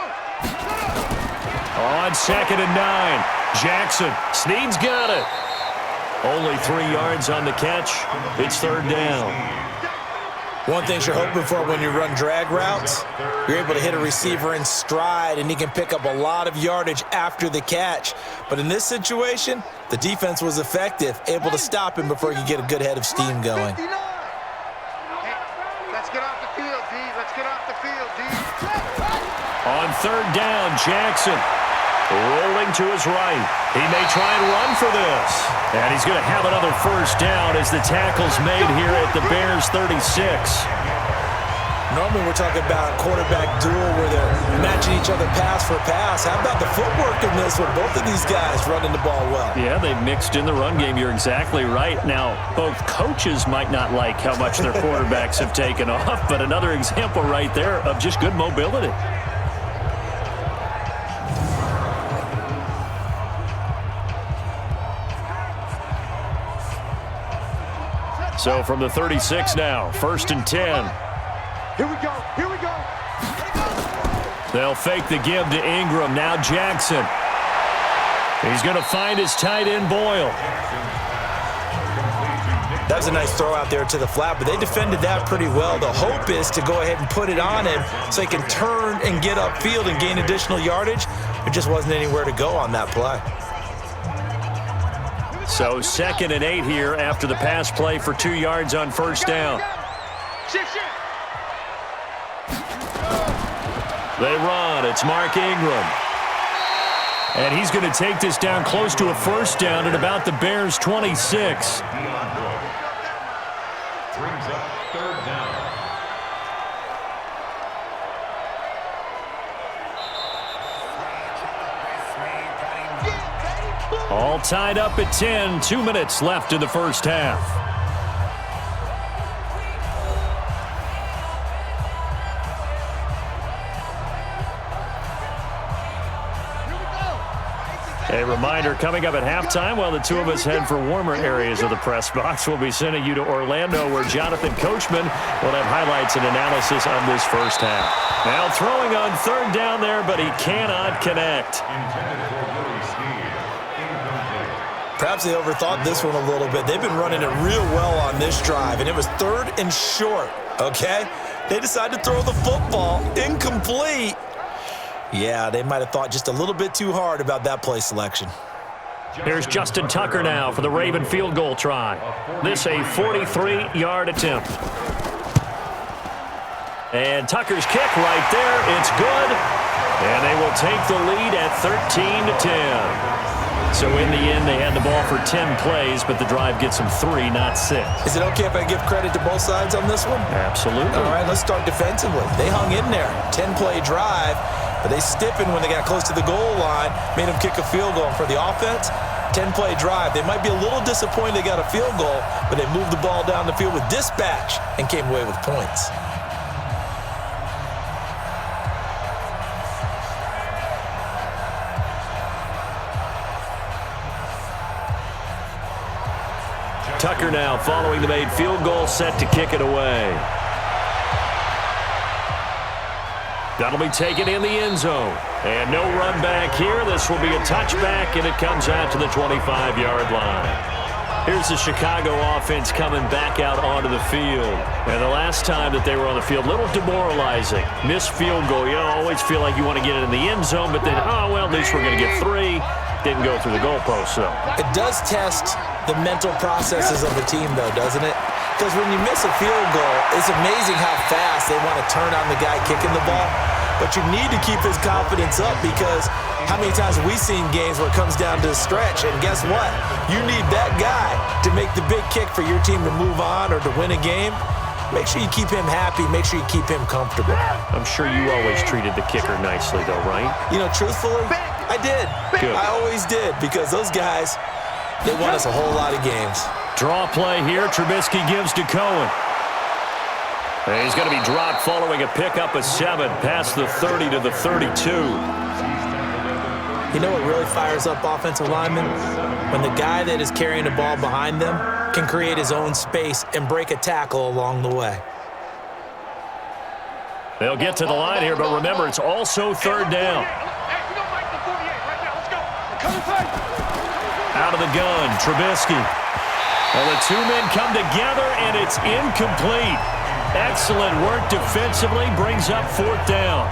On 2nd and 9. Jackson. Snead's got it. Only 3 yards on the catch. It's 3rd down. One thing you're hoping for when you run drag routes, you're able to hit a receiver in stride, and he can pick up a lot of yardage after the catch. But in this situation, the defense was effective, able to stop him before he could get a good head of steam going. Hey, let's get off the field, D. Let's get off the field, D. On 3rd down, Jackson rolling to his right. He may try and run for this. And he's going to have another 1st down as the tackle's made here at the Bears' 36. Normally we're talking about a quarterback duel where they're matching each other pass for pass. How about the footwork in this one? Both of these guys running the ball well. Yeah, they've mixed in the run game. You're exactly right. Now, both coaches might not like how much their quarterbacks have taken off, but another example right there of just good mobility. So from the 36 now, 1st and 10. Here we go. Here we go. They'll fake the give to Ingram. Now Jackson. He's going to find his tight end, Boyle. That was a nice throw out there to the flat, but they defended that pretty well. The hope is to go ahead and put it on him so he can turn and get upfield and gain additional yardage. There just wasn't anywhere to go on that play. So 2nd and 8 here after the pass play for 2 yards on 1st down. They run. It's Mark Ingram. And he's going to take this down close to a 1st down at about the Bears' 26. Brings up 3rd down. All tied up at 10. 2 minutes left in the 1st half. A reminder, coming up at halftime, while the two of us head for warmer areas of the press box, we'll be sending you to Orlando, where Jonathan Coachman will have highlights and analysis on this 1st half. Now throwing on 3rd down there, but he cannot connect. Perhaps they overthought this one a little bit. They've been running it real well on this drive, and it was 3rd and short, okay? They decided to throw the football incomplete. Yeah, they might have thought just a little bit too hard about that play selection. Here's Justin Tucker now for the Raven field goal try. This a 43-yard attempt. And Tucker's kick right there. It's good. And they will take the lead at 13-10. So in the end, they had the ball for 10 plays, but the drive gets them 3, not 6. Is it okay if I give credit to both sides on this one? Absolutely. All right, let's start defensively. They hung in there. 10-play drive, but they stiffened when they got close to the goal line, made them kick a field goal. And for the offense, 10-play drive. They might be a little disappointed they got a field goal, but they moved the ball down the field with dispatch and came away with points. Tucker now following the made field goal, set to kick it away. That'll be taken in the end zone. And no run back here. This will be a touchback, and it comes out to the 25-yard line. Here's the Chicago offense coming back out onto the field. And the last time that they were on the field, a little demoralizing. Missed field goal. You always feel like you want to get it in the end zone, but then, oh, well, at least we're going to get 3. Didn't go through the goalpost, though. It does test the mental processes of the team, though, doesn't it? Because when you miss a field goal, it's amazing how fast they want to turn on the guy kicking the ball. But you need to keep his confidence up, because how many times have we seen games where it comes down to a stretch, and guess what? You need that guy to make the big kick for your team to move on or to win a game. Make sure you keep him happy. Make sure you keep him comfortable. I'm sure you always treated the kicker nicely, though, right? You know, truthfully, I did. Good. I always did, because those guys, they won us a whole lot of games. Draw play here. Trubisky gives to Cohen. And he's going to be dropped following a pickup of 7 past the 30 to the 32. You know what really fires up offensive linemen? When the guy that is carrying the ball behind them can create his own space and break a tackle along the way. They'll get to the line here, but remember, it's also third down. Out of the gun, Trubisky. Well, the two men come together, and it's incomplete. Excellent work defensively, brings up fourth down.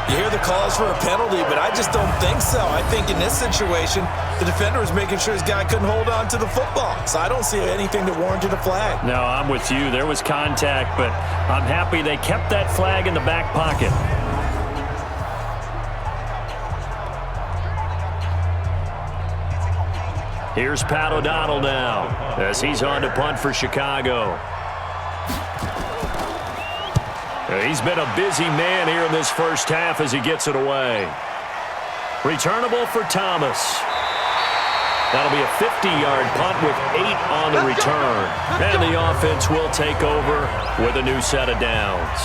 You hear the calls for a penalty, but I just don't think so. I think in this situation, the defender was making sure his guy couldn't hold on to the football. So I don't see anything that warranted a flag. No, I'm with you. There was contact, but I'm happy they kept that flag in the back pocket. Here's Pat O'Donnell now as he's on to punt for Chicago. He's been a busy man here in this first half as he gets it away. Returnable for Thomas. That'll be a 50-yard punt with 8 on the return. And the offense will take over with a new set of downs.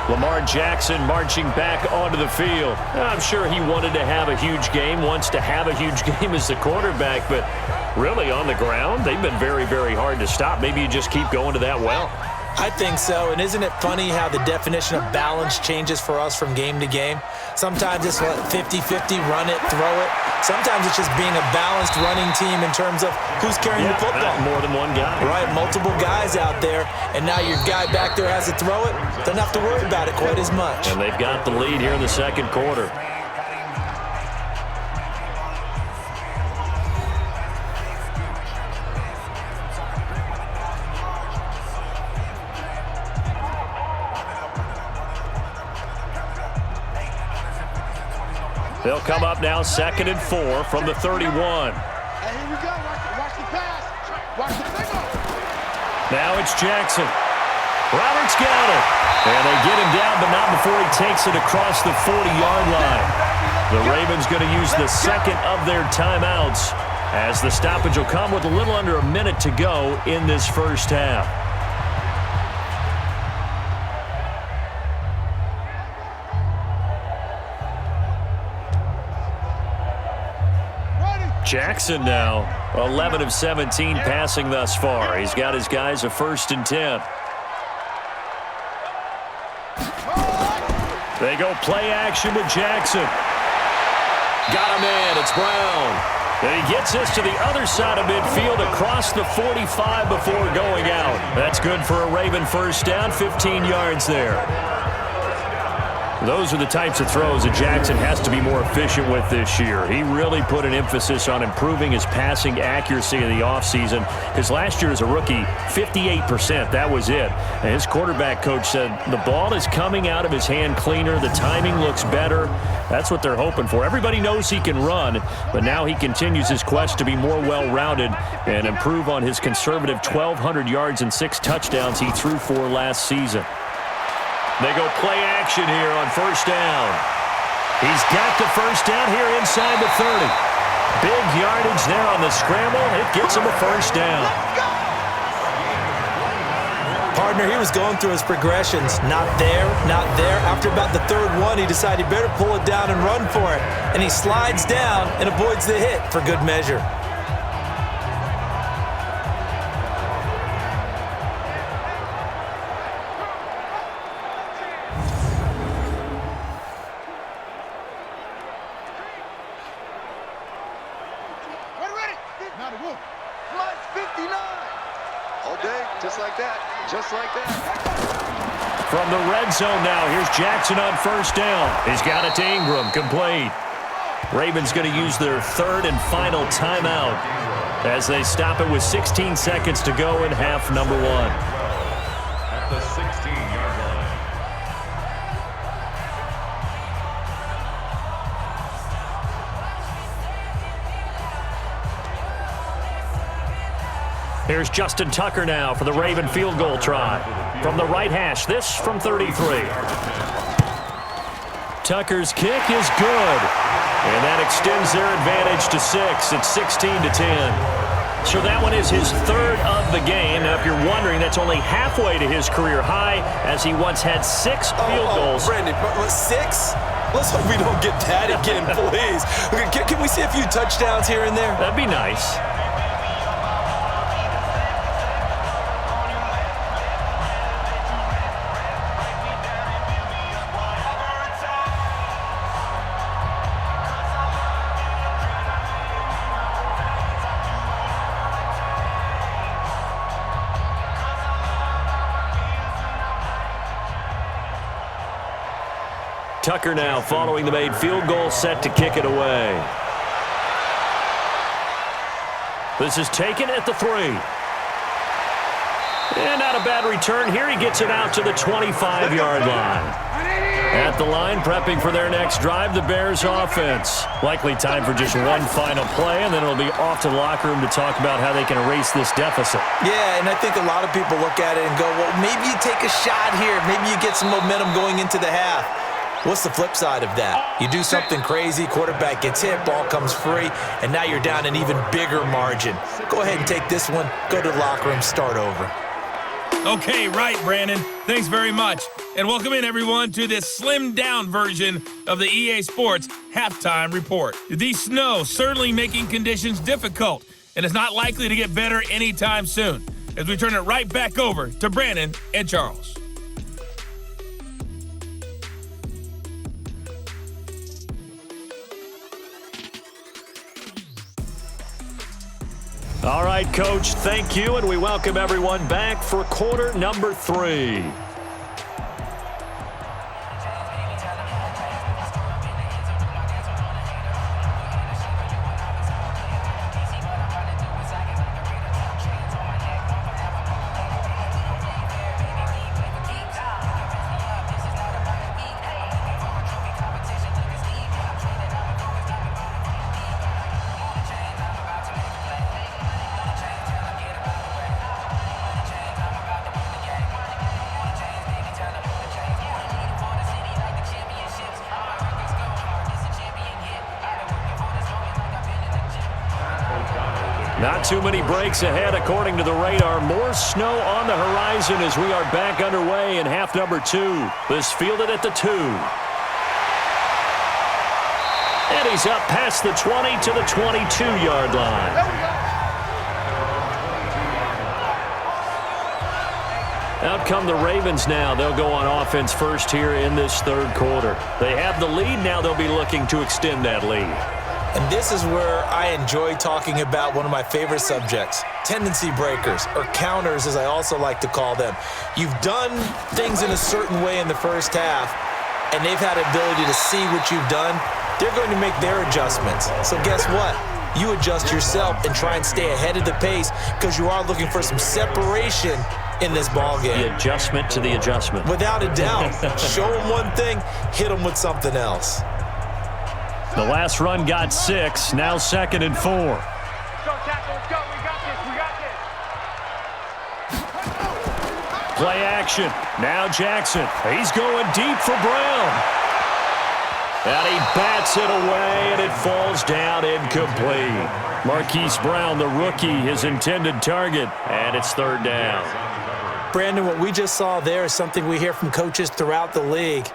Lamar Jackson marching back onto the field. I'm sure he wanted to have a huge game, wants to have a huge game as the quarterback, but really on the ground, they've been very, very hard to stop. Maybe you just keep going to that well. I think so, and isn't it funny how the definition of balance changes for us from game to game? Sometimes it's 50-50, run it, throw it. Sometimes it's just being a balanced running team in terms of who's carrying the football. More than one guy. Right, multiple guys out there, and now your guy back there has to throw it. Doesn't have to worry about it quite as much. And they've got the lead here in the second quarter. They'll come up now 2nd and 4 from the 31. Hey, here we go. Watch the pass. Watch the signal. Now it's Jackson. Roberts got it. And they get him down, but not before he takes it across the 40-yard line. The Ravens going to use the second of their timeouts as the stoppage will come with a little under a minute to go in this first half. Jackson now, 11 of 17 passing thus far. He's got his guys a 1st and 10. They go play action with Jackson. Got him in. It's Brown. And he gets this to the other side of midfield across the 45 before going out. That's good for a Raven first down, 15 yards there. Those are the types of throws that Jackson has to be more efficient with this year. He really put an emphasis on improving his passing accuracy in the offseason. Because last year as a rookie, 58%, that was it. And his quarterback coach said the ball is coming out of his hand cleaner. The timing looks better. That's what they're hoping for. Everybody knows he can run, but now he continues his quest to be more well-rounded and improve on his conservative 1,200 yards and 6 touchdowns he threw for last season. They go play action here on first down. He's got the first down here inside the 30. Big yardage there on the scramble. It gets him a first down. Partner, he was going through his progressions. Not there, not there. After about the 3rd one, he decided he better pull it down and run for it. And he slides down and avoids the hit for good measure. From the red zone now, here's Jackson on first down. He's got it to Ingram, complete. Ravens going to use their 3rd and final timeout as they stop it with 16 seconds to go in half number 1. At the 16-yard line. Here's Justin Tucker now for the Raven field goal try. From the right hash, this from 33. Tucker's kick is good. And that extends their advantage to 6. It's 16-10. So that one is his 3rd of the game. Now, if you're wondering, that's only halfway to his career high, as he once had 6 field goals. Brandon, 6? Let's hope we don't get that again, please. Can we see a few touchdowns here and there? That'd be nice. Tucker now following the made field goal, set to kick it away. This is taken at the 3. And not a bad return here. He gets it out to the 25-yard line. At the line, prepping for their next drive, the Bears offense. Likely time for just one final play, and then it'll be off to the locker room to talk about how they can erase this deficit. Yeah, and I think a lot of people look at it and go, well, maybe you take a shot here. Maybe you get some momentum going into the half. What's the flip side of that? You do something crazy, quarterback gets hit, ball comes free, and now you're down an even bigger margin. Go ahead and take this one, go to the locker room, start over. Okay, right, Brandon. Thanks very much. And welcome in, everyone, to this slimmed-down version of the EA Sports Halftime Report. The snow certainly making conditions difficult, and it's not likely to get better anytime soon, as we turn it right back over to Brandon and Charles. All right, Coach, thank you, and we welcome everyone back for quarter number 3. Not too many breaks ahead according to the radar. More snow on the horizon as we are back underway in half number 2. This fielded at the 2. And he's up past the 20 to the 22-yard line. Out come the Ravens now. They'll go on offense first here in this third quarter. They have the lead. Now they'll be looking to extend that lead. And this is where I enjoy talking about one of my favorite subjects, tendency breakers, or counters as I also like to call them. You've done things in a certain way in the first half, and they've had the ability to see what you've done. They're going to make their adjustments. So guess what? You adjust yourself and try and stay ahead of the pace because you are looking for some separation in this ball game. The adjustment to the adjustment. Without a doubt. Show them one thing, hit them with something else. The last run got 6, now 2nd and 4. Let's go, tackle. Let's go. We got this. We got this. Play action. Now Jackson. He's going deep for Brown. And he bats it away, and it falls down incomplete. Marquise Brown, the rookie, his intended target, and it's 3rd down. Brandon, what we just saw there is something we hear from coaches throughout the league.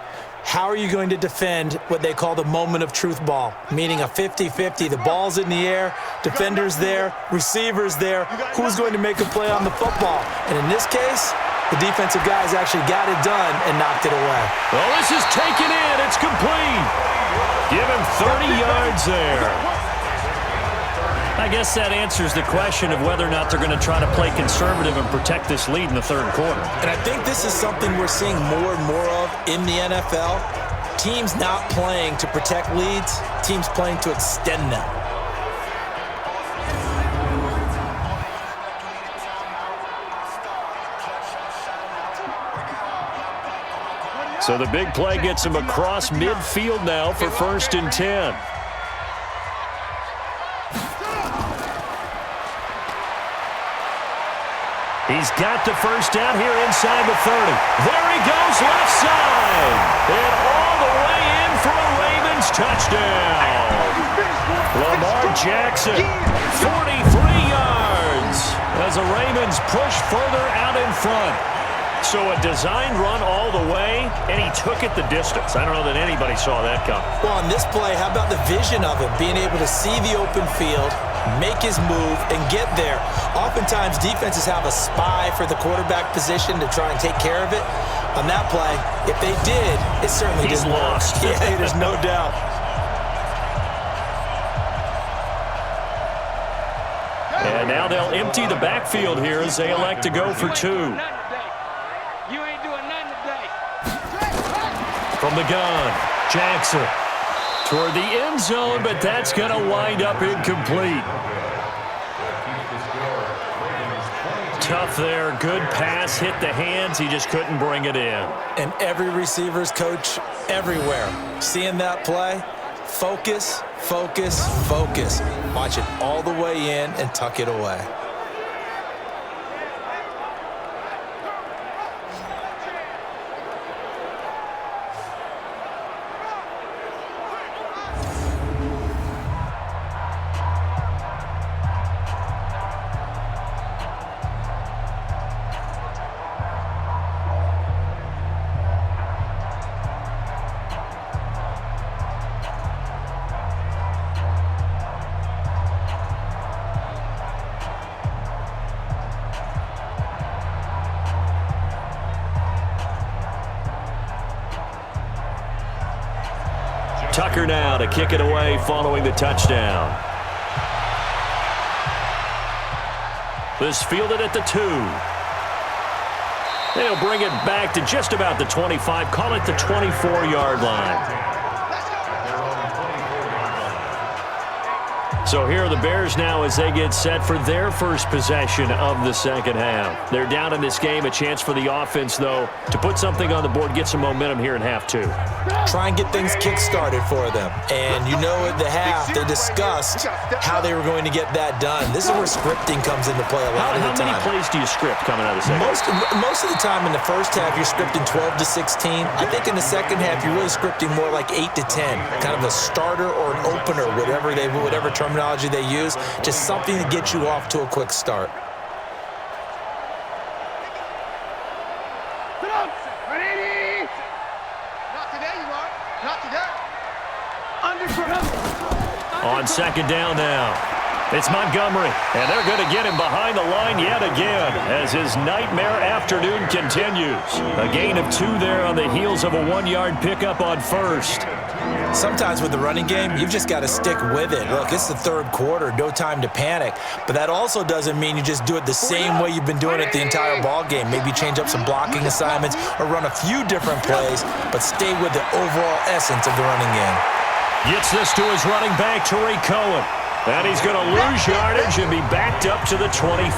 How are you going to defend what they call the moment of truth ball, meaning a 50-50? The ball's in the air, defender's there, receiver's there. Who's going to make a play on the football? And in this case, the defensive guys actually got it done and knocked it away. Well, this is taken in. It's complete. Give him 30 yards there. I guess that answers the question of whether or not they're going to try to play conservative and protect this lead in the third quarter. And I think this is something we're seeing more and more of in the NFL. Teams not playing to protect leads, teams playing to extend them. So the big play gets him across midfield now for 1st and 10. He's got the first down here inside the 30. There he goes, left side. And all the way in for a Ravens touchdown. Lamar Jackson, 43 yards as the Ravens push further out in front. So a designed run all the way, and he took it the distance. I don't know that anybody saw that coming. Well, on this play, how about the vision of him, being able to see the open field, make his move, and get there. Oftentimes, defenses have a spy for the quarterback position to try and take care of it. On that play, if they did, it certainly didn't work. Lost. Yeah, there's no doubt. And now they'll empty the backfield here as they elect to go for 2. You ain't doing nothing today. From the gun, Jackson toward the end zone, but that's going to wind up incomplete. Tough there. Good pass. Hit the hands. He just couldn't bring it in. And every receiver's coach everywhere. Seeing that play, focus, focus, focus. Watch it all the way in and tuck it away. Tucker now to kick it away following the touchdown. This fielded at the 2. They'll bring it back to just about the 25. Call it the 24-yard line. So here are the Bears now as they get set for their first possession of the second half. They're down in this game. A chance for the offense, though, to put something on the board, get some momentum here in half 2. Try and get things kick-started for them. And you know at the half, they discussed how they were going to get that done. This is where scripting comes into play a lot of the time. How many plays do you script coming out of the second half? Most of the time in the first half, you're scripting 12 to 16. I think in the second half, you're really scripting more like 8 to 10. Kind of a starter or an opener, whatever terminology they use. Just something to get you off to a quick start. On second down now, it's Montgomery, and they're going to get him behind the line yet again as his nightmare afternoon continues. A gain of 2 there on the heels of a 1-yard pickup on first. Sometimes with the running game, you've just got to stick with it. Look, it's the third quarter, no time to panic. But that also doesn't mean you just do it the same way you've been doing it the entire ball game. Maybe change up some blocking assignments or run a few different plays, but stay with the overall essence of the running game. Gets this to his running back, Tariq Cohen. And he's going to lose yardage and be backed up to the 25.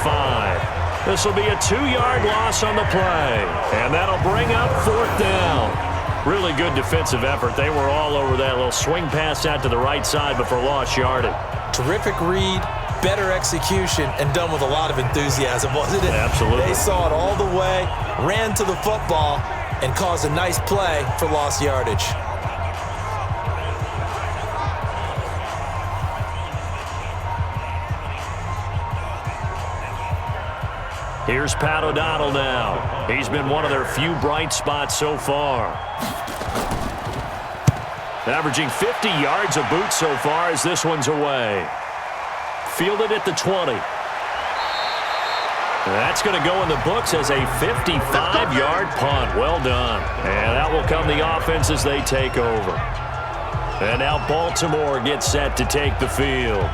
This will be a 2-yard loss on the play. And that'll bring up 4th down. Really good defensive effort. They were all over that little swing pass out to the right side before lost yardage. Terrific read, better execution, and done with a lot of enthusiasm, wasn't it? Absolutely. They saw it all the way, ran to the football, and caused a nice play for lost yardage. Here's Pat O'Donnell now. He's been one of their few bright spots so far. Averaging 50 yards a boot so far as this one's away. Fielded at the 20. That's going to go in the books as a 55-yard punt. Well done. And that will come the offense as they take over. And now Baltimore gets set to take the field.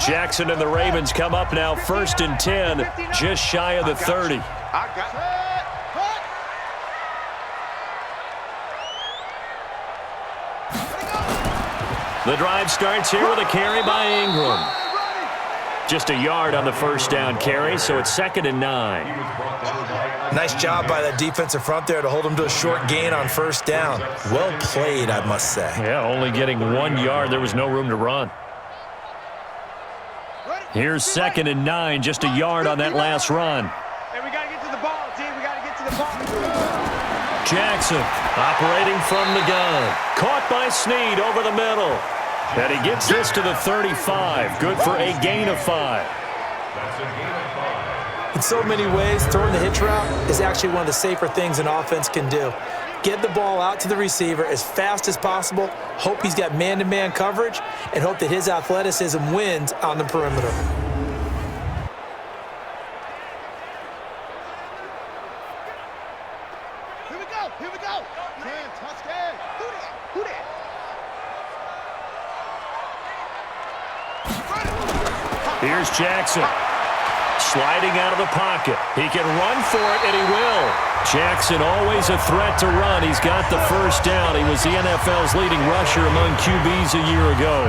Jackson and the Ravens come up now 1st and 10, just shy of the 30. The drive starts here with a carry by Ingram. Just a yard on the first down carry, so it's 2nd and 9. Nice job by that defensive front there to hold them to a short gain on first down. Well played, I must say. Yeah, only getting 1 yard. There was no room to run. Here's 2nd and 9, just a yard on that last run. Hey, we got to get to the ball, team. We got to get to the ball. Jackson operating from the gun. Caught by Snead over the middle. And he gets this to the 35. Good for a gain of 5. That's a gain of 5. In so many ways, throwing the hitch route is actually one of the safer things an offense can do. Get the ball out to the receiver as fast as possible, hope he's got man-to-man coverage, and hope that his athleticism wins on the perimeter. Here we go. Here we go. Damn, touchdown. Who that? Who that? Here's Jackson. sliding out of the pocket. He can run for it, and he will. Jackson always a threat to run. He's got the first down. He was the NFL's leading rusher among QBs a year ago.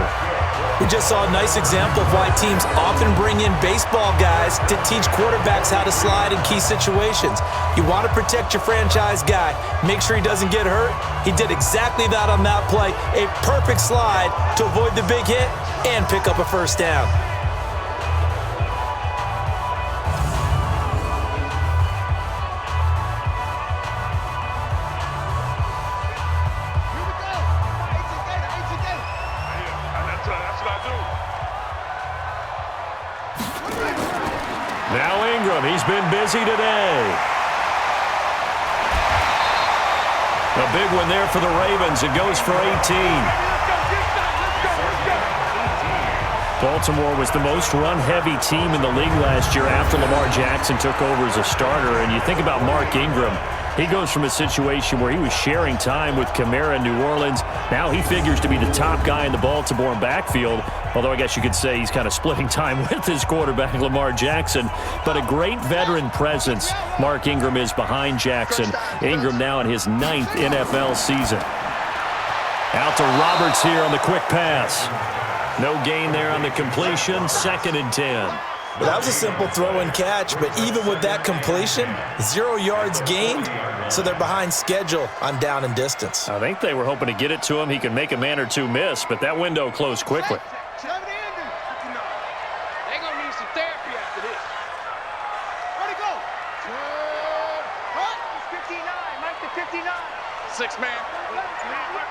We just saw a nice example of why teams often bring in baseball guys to teach quarterbacks how to slide in key situations. You want to protect your franchise guy. Make sure he doesn't get hurt. He did exactly that on that play. A perfect slide to avoid the big hit and pick up a first down. Now Ingram, he's been busy today. A big one there for the Ravens. It goes for 18. Baltimore was the most run-heavy team in the league last year after Lamar Jackson took over as a starter. And you think about Mark Ingram, he goes from a situation where he was sharing time with Kamara in New Orleans. Now he figures to be the top guy in the Baltimore backfield, although I guess you could say he's kind of splitting time with his quarterback, Lamar Jackson. But a great veteran presence Mark Ingram is behind Jackson. Ingram now in his 9th NFL season. Out to Roberts here on the quick pass. No gain there on the completion. 2nd and 10. Well, that was a simple throw and catch, but even with that completion, 0 yards gained, so they're behind schedule on down and distance. I think they were hoping to get it to him. He could make a man or two miss, but that window closed quickly. They're going to need some therapy after this. Where'd he go? What? It's 59. Mike the 59. 6-man.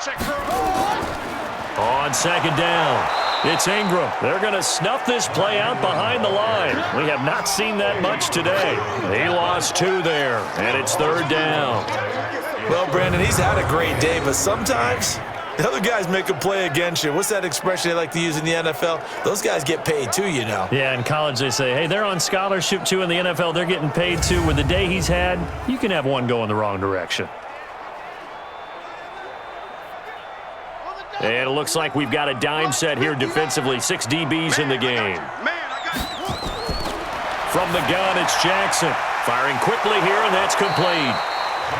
Check curl. On 2nd down, it's Ingram. They're going to snuff this play out behind the line. We have not seen that much today. He lost 2 there, and it's 3rd down. Well, Brandon, he's had a great day, but sometimes the other guys make a play against you. What's that expression they like to use in the NFL? Those guys get paid too, you know. Yeah, in college they say, hey, they're on scholarship too. In the NFL, they're getting paid too. With the day he's had, you can have one go in the wrong direction. And it looks like we've got a dime set here defensively. 6 DBs in the game. From the gun, it's Jackson. Firing quickly here, and that's complete.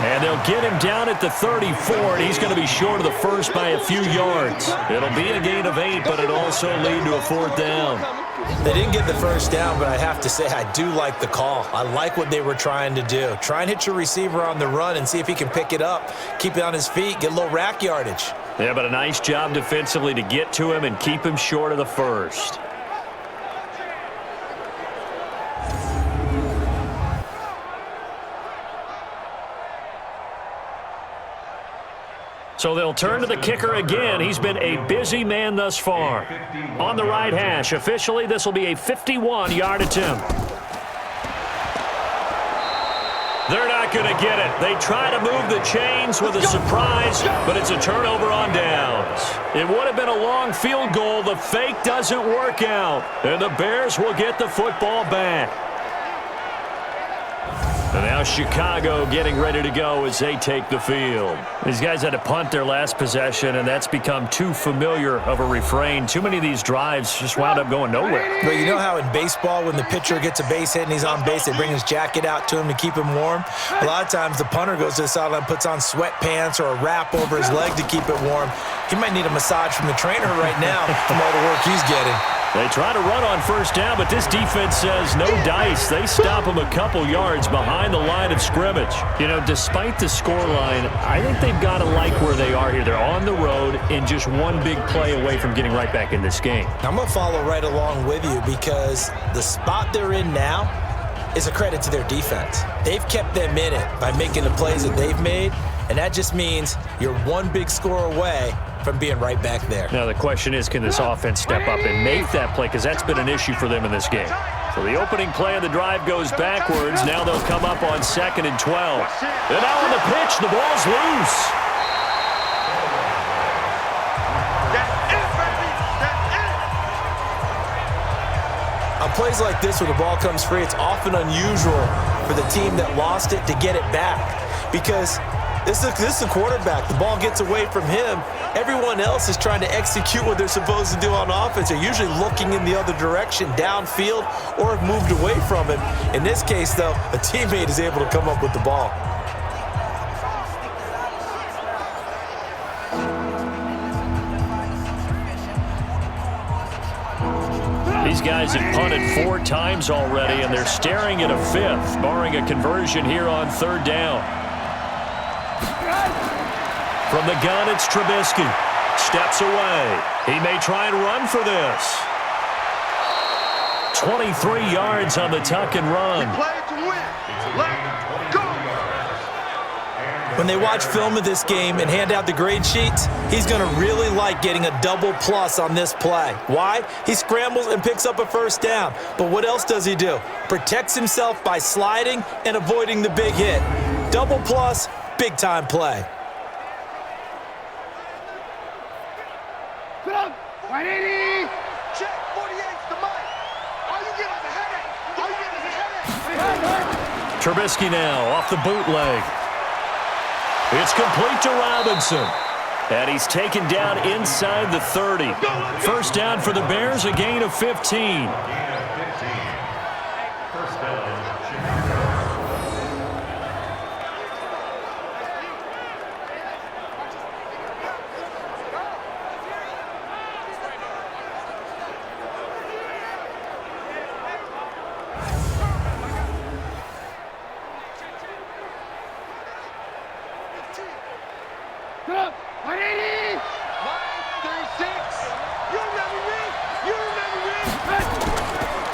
And they'll get him down at the 34, and he's going to be short of the first by a few yards. It'll be a gain of 8, but it'll also lead to a 4th down. They didn't get the first down, but I have to say I do like the call. I like what they were trying to do. Try and hit your receiver on the run and see if he can pick it up, keep it on his feet, get a little rack yardage. Yeah, but a nice job defensively to get to him and keep him short of the first. So they'll turn to the kicker again. He's been a busy man thus far. On the right hash, officially, this will be a 51-yard attempt. They're not going to get it. They try to move the chains with a surprise, but it's a turnover on downs. It would have been a long field goal. The fake doesn't work out, and the Bears will get the football back. And now Chicago getting ready to go as they take the field. These guys had to punt their last possession, and that's become too familiar of a refrain. Too many of these drives just wound up going nowhere. But you know how in baseball, when the pitcher gets a base hit and he's on base, they bring his jacket out to him to keep him warm? A lot of times the punter goes to the sideline, puts on sweatpants or a wrap over his leg to keep it warm. He might need a massage from the trainer right now from all the work he's getting. They try to run on first down, but this defense says no dice. They stop them a couple yards behind the line of scrimmage. You know, despite the scoreline, I think they've got to like where they are here. They're on the road and just one big play away from getting right back in this game. I'm going to follow right along with you because the spot they're in now is a credit to their defense. They've kept them in it by making the plays that they've made, and that just means you're one big score away from being right back there. Now the question is, can this offense step up and make that play? Because that's been an issue for them in this game. So the opening play of the drive goes backwards. Now they'll come up on 2nd and 12. And now on the pitch, the ball's loose. On plays like this where the ball comes free, it's often unusual for the team that lost it to get it back because This is the quarterback. The ball gets away from him. Everyone else is trying to execute what they're supposed to do on offense. They're usually looking in the other direction, downfield, or have moved away from him. In this case, though, a teammate is able to come up with the ball. These guys have punted 4 times already, and they're staring at a 5th, barring a conversion here on 3rd down. From the gun, it's Trubisky. Steps away. He may try and run for this. 23 yards on the tuck and run. Play to win. Let's go. When they watch film of this game and hand out the grade sheets, he's going to really like getting a double plus on this play. Why? He scrambles and picks up a 1st down. But what else does he do? Protects himself by sliding and avoiding the big hit. Double plus, big-time play. 180. Check. 48's the mic. All you get is a headache. All you get is a headache. Trubisky now off the bootleg. It's complete to Robinson. And he's taken down inside the 30. 1st down for the Bears, a gain of 15.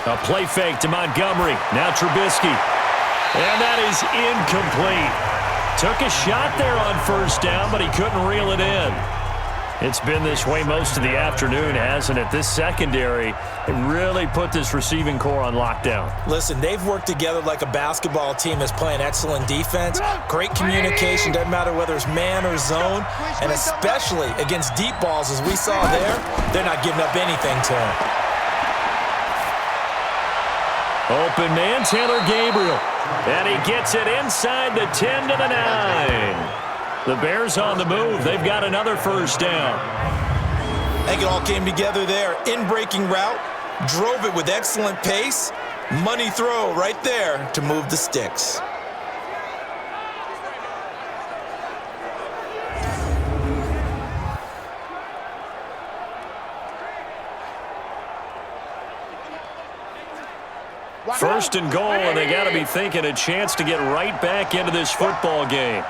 A play fake to Montgomery. Now Trubisky. And that is incomplete. Took a shot there on 1st down, but he couldn't reel it in. It's been this way most of the afternoon, hasn't it? This secondary, they really put this receiving core on lockdown. Listen, they've worked together like a basketball team that's playing excellent defense. Great communication, doesn't matter whether it's man or zone. And especially against deep balls, as we saw there, they're not giving up anything to him. Open man, Taylor Gabriel. And he gets it inside the 10 to the 9. The Bears on the move. They've got another 1st down. I think it all came together there. In-breaking route, drove it with excellent pace. Money throw right there to move the sticks. First and goal, and they got to be thinking a chance to get right back into this football game.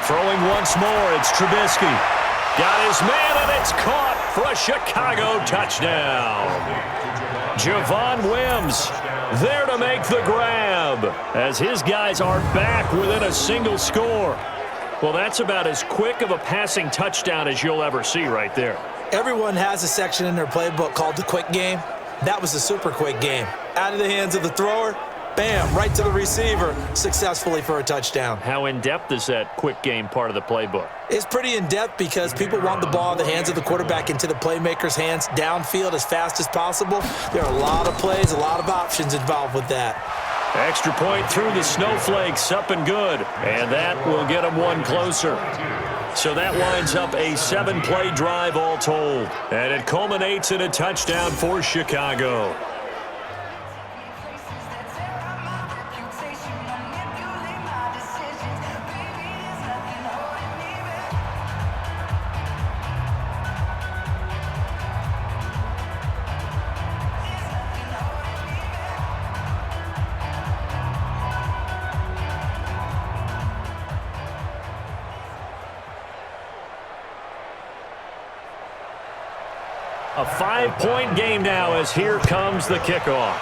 Throwing once more, it's Trubisky. Got his man, and it's caught for a Chicago touchdown. Javon Wims there to make the grab as his guys are back within a single score. Well, that's about as quick of a passing touchdown as you'll ever see right there. Everyone has a section in their playbook called the quick game. That was a super quick game. Out of the hands of the thrower, bam, right to the receiver, successfully for a touchdown. How in-depth is that quick game part of the playbook? It's pretty in-depth because people want the ball in the hands of the quarterback into the playmaker's hands downfield as fast as possible. There are a lot of plays, a lot of options involved with that. Extra point through the snowflakes, up and good. And that will get them one closer. So that winds up a 7-play drive all told. And it culminates in a touchdown for Chicago. A 5-point game now as here comes the kickoff.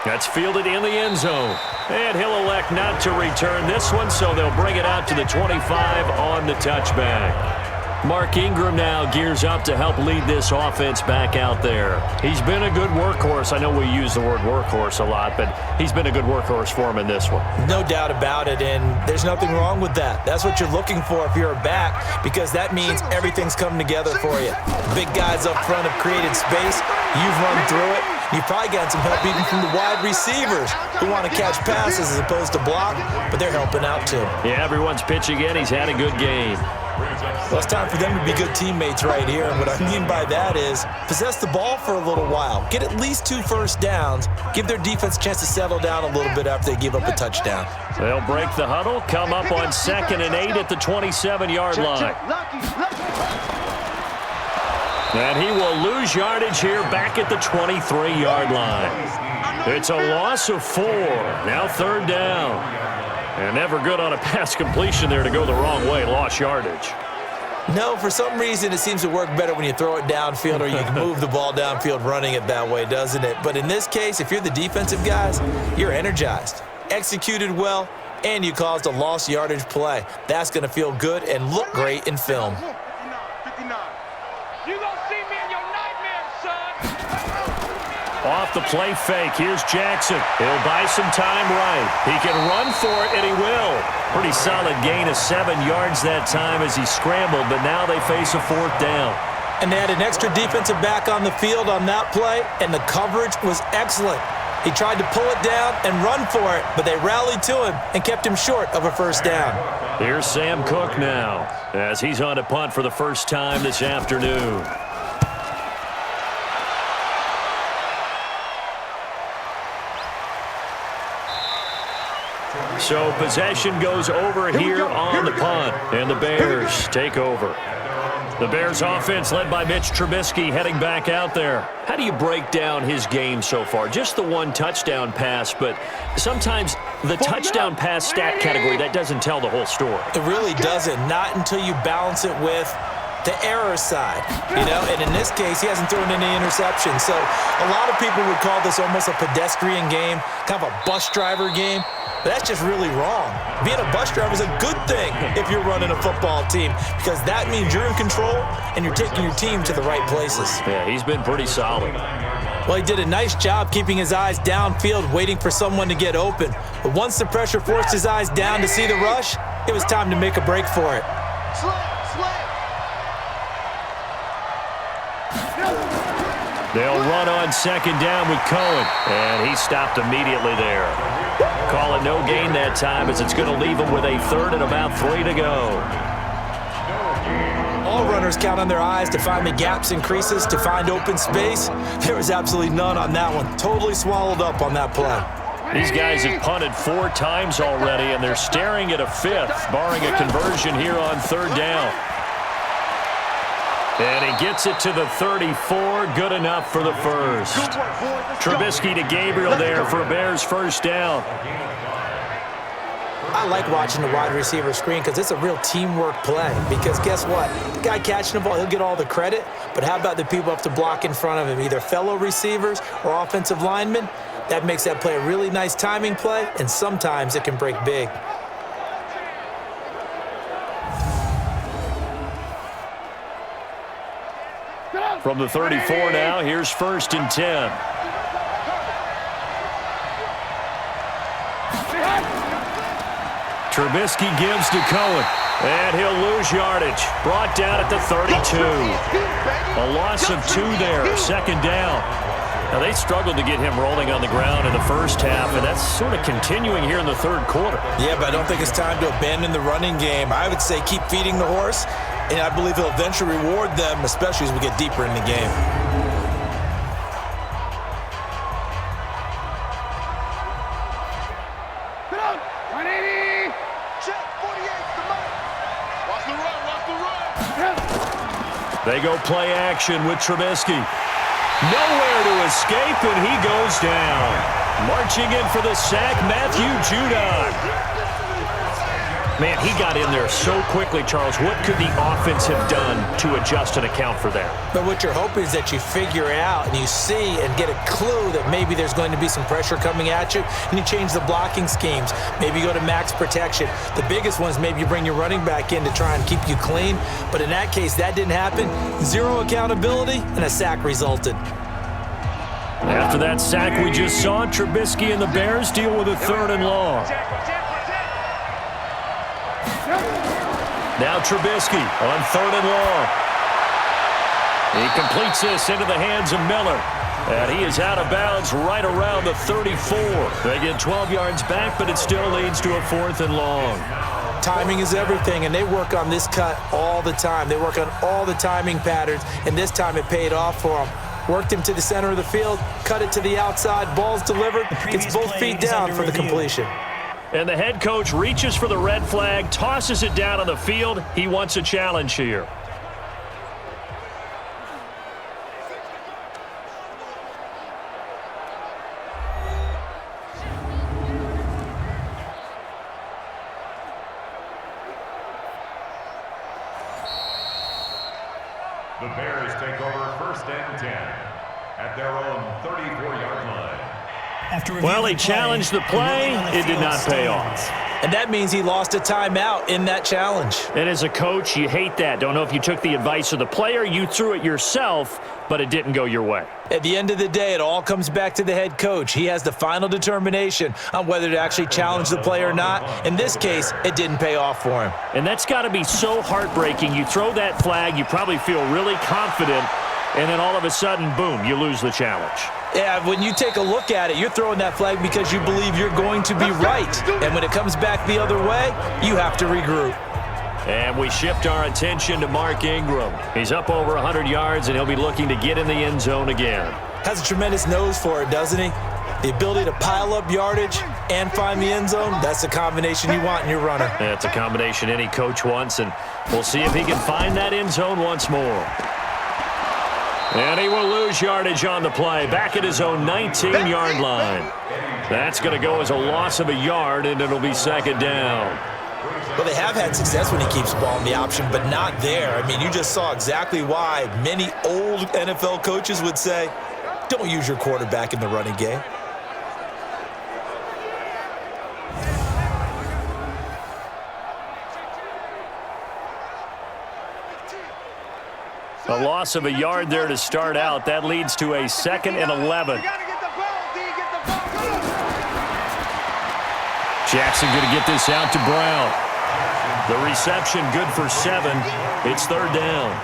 That's fielded in the end zone. And he'll elect not to return this one, so they'll bring it out to the 25 on the touchback. Mark Ingram now gears up to help lead this offense back out there. He's been a good workhorse. I know we use the word workhorse a lot, but he's been a good workhorse for him in this one. No doubt about it, and there's nothing wrong with that. That's what you're looking for if you're a back, because that means everything's coming together for you. Big guys up front have created space. You've run through it. You've probably gotten some help even from the wide receivers who want to catch passes as opposed to block, but they're helping out too. Yeah, everyone's pitching in. He's had a good game. Well, it's time for them to be good teammates right here. And what I mean by that is possess the ball for a little while. Get at least 2 first downs. Give their defense a chance to settle down a little bit after they give up a touchdown. They'll break the huddle, come up on 2nd and 8 at the 27-yard line. And he will lose yardage here back at the 23-yard line. It's a loss of 4. Now 3rd down. And never good on a pass completion there to go the wrong way. Lost yardage. No, for some reason it seems to work better when you throw it downfield or you can move the ball downfield running it that way, doesn't it? But in this case, if you're the defensive guys, you're energized, executed well, and you caused a lost yardage play. That's going to feel good and look great in film. 59. You gonna see me in your nightmares, son. Off the play fake. Here's Jackson. He'll buy some time right. He can run for it, and he will. Pretty solid gain of 7 yards that time as he scrambled, but now they face a 4th down. And they had an extra defensive back on the field on that play, and the coverage was excellent. He tried to pull it down and run for it, but they rallied to him and kept him short of a 1st down. Here's Sam Cook now as he's on a punt for the first time this afternoon. So possession goes over here on the punt, and the Bears take over. The Bears offense led by Mitch Trubisky heading back out there. How do you break down his game so far? Just the 1 touchdown pass, but sometimes the touchdown pass stat category, that doesn't tell the whole story. It really doesn't, not until you balance it with the error side, and in this case, he hasn't thrown any interceptions. So a lot of people would call this almost a pedestrian game, kind of a bus driver game. But that's just really wrong. Being a bus driver is a good thing if you're running a football team because that means you're in control and you're taking your team to the right places. Yeah, he's been pretty solid. Well, he did a nice job keeping his eyes downfield, waiting for someone to get open. But once the pressure forced his eyes down to see the rush, it was time to make a break for it. They'll run on 2nd down with Cohen, and he stopped immediately there. Call it no gain that time as it's going to leave him with a 3rd and about 3 to go. All runners count on their eyes to find the gaps and creases, to find open space. There was absolutely none on that one. Totally swallowed up on that play. These guys have punted 4 times already, and they're staring at a 5th, barring a conversion here on 3rd down. And he gets it to the 34, good enough for the 1st. Trubisky to Gabriel there for a Bears 1st down. I like watching the wide receiver screen because it's a real teamwork play. Because guess what? The guy catching the ball, he'll get all the credit. But how about the people up to block in front of him, either fellow receivers or offensive linemen? That makes that play a really nice timing play, and sometimes it can break big. From the 34 now, here's 1st and 10. Trubisky gives to Cohen, and he'll lose yardage. Brought down at the 32. A loss of 2 there, 2nd down. Now, they struggled to get him rolling on the ground in the 1st half, and that's sort of continuing here in the 3rd quarter. Yeah, but I don't think it's time to abandon the running game. I would say keep feeding the horse, and I believe he'll eventually reward them, especially as we get deeper in the game. Get out! 180! Check 48, come on! Watch the run, watch the run! They go play action with Trubisky. Nowhere to escape, and he goes down. Marching in for the sack, Matthew Judon. Man, he got in there so quickly, Charles. What could the offense have done to adjust and account for that? But what you're hoping is that you figure out and you see and get a clue that maybe there's going to be some pressure coming at you, and you change the blocking schemes. Maybe you go to max protection. The biggest one is maybe you bring your running back in to try and keep you clean. But in that case, that didn't happen. 0 accountability, and a sack resulted. After that sack we just saw, Trubisky and the Bears deal with a 3rd and long. Now Trubisky on 3rd and long. He completes this into the hands of Miller. And he is out of bounds right around the 34. They get 12 yards back, but it still leads to a 4th and long. Timing is everything, and they work on this cut all the time. They work on all the timing patterns, and this time it paid off for them. Worked him to the center of the field, cut it to the outside, ball's delivered, gets both feet down for the completion. And the head coach reaches for the red flag, tosses it down on the field. He wants a challenge here. The Bears take over 1st and 10 at their own 34-yard line. Well, he challenged the play. It did not pay off. And that means he lost a timeout in that challenge. And as a coach, you hate that. Don't know if you took the advice of the player, you threw it yourself, but it didn't go your way. At the end of the day, it all comes back to the head coach. He has the final determination on whether to actually challenge the play or not. In this case, it didn't pay off for him. And that's got to be so heartbreaking. You throw that flag, you probably feel really confident, and then all of a sudden, boom, you lose the challenge. Yeah, when you take a look at it, you're throwing that flag because you believe you're going to be right. And when it comes back the other way, you have to regroup. And we shift our attention to Mark Ingram. He's up over 100 yards, and he'll be looking to get in the end zone again. Has a tremendous nose for it, doesn't he? The ability to pile up yardage and find the end zone, that's the combination you want in your runner. Yeah, it's a combination any coach wants, and we'll see if he can find that end zone once more. And he will lose yardage on the play, back at his own 19-yard line. That's going to go as a loss of a yard, and it'll be 2nd down. Well, they have had success when he keeps the ball in the option, but not there. I mean, you just saw exactly why many old NFL coaches would say, don't use your quarterback in the running game. A loss of a yard there to start out. That leads to a 2nd and 11. Jackson going to get this out to Brown. The reception good for 7. It's 3rd down.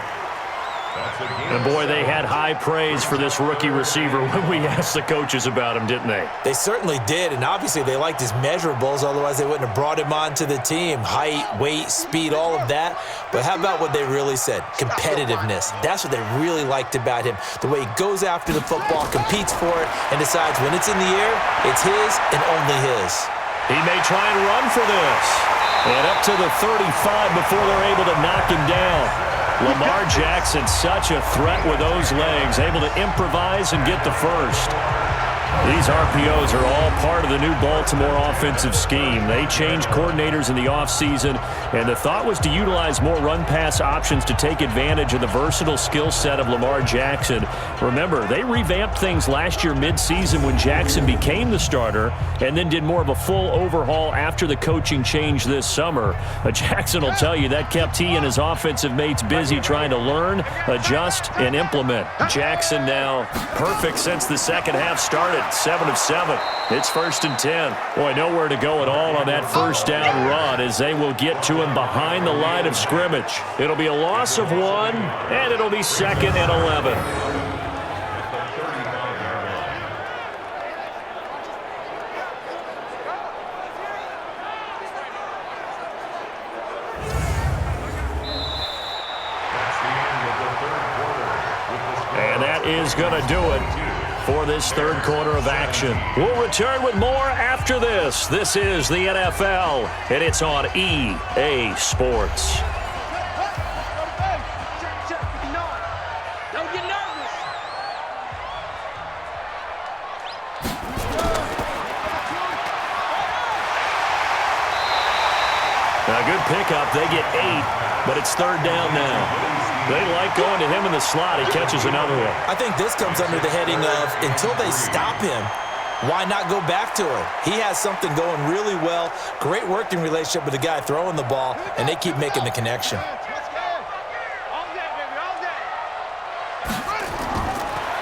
And boy, they had high praise for this rookie receiver when we asked the coaches about him, didn't they? They certainly did, and obviously they liked his measurables, otherwise they wouldn't have brought him onto the team. Height, weight, speed, all of that. But how about what they really said? Competitiveness. That's what they really liked about him. The way he goes after the football, competes for it, and decides when it's in the air, it's his and only his. He may try and run for this. And up to the 35 before they're able to knock him down. Lamar Jackson, such a threat with those legs, able to improvise and get the first. These RPOs are all part of the new Baltimore offensive scheme. They changed coordinators in the offseason, and the thought was to utilize more run-pass options to take advantage of the versatile skill set of Lamar Jackson. Remember, they revamped things last year midseason when Jackson became the starter and then did more of a full overhaul after the coaching change this summer. But Jackson will tell you that kept he and his offensive mates busy trying to learn, adjust, and implement. Jackson now perfect since the second half started. 7 of 7. It's 1st and 10. Boy, nowhere to go at all on that first down run as they will get to him behind the line of scrimmage. It'll be a loss of 1, and it'll be 2nd and 11. And that is going to do it for this 3rd quarter of action. We'll return with more after this. This is the NFL, and it's on EA Sports. Don't get nervous. A good pickup. They get 8, but it's 3rd down now. They like going to him in the slot. He catches another one. I think this comes under the heading of until they stop him, why not go back to him? He has something going really well. Great working relationship with the guy throwing the ball, and they keep making the connection.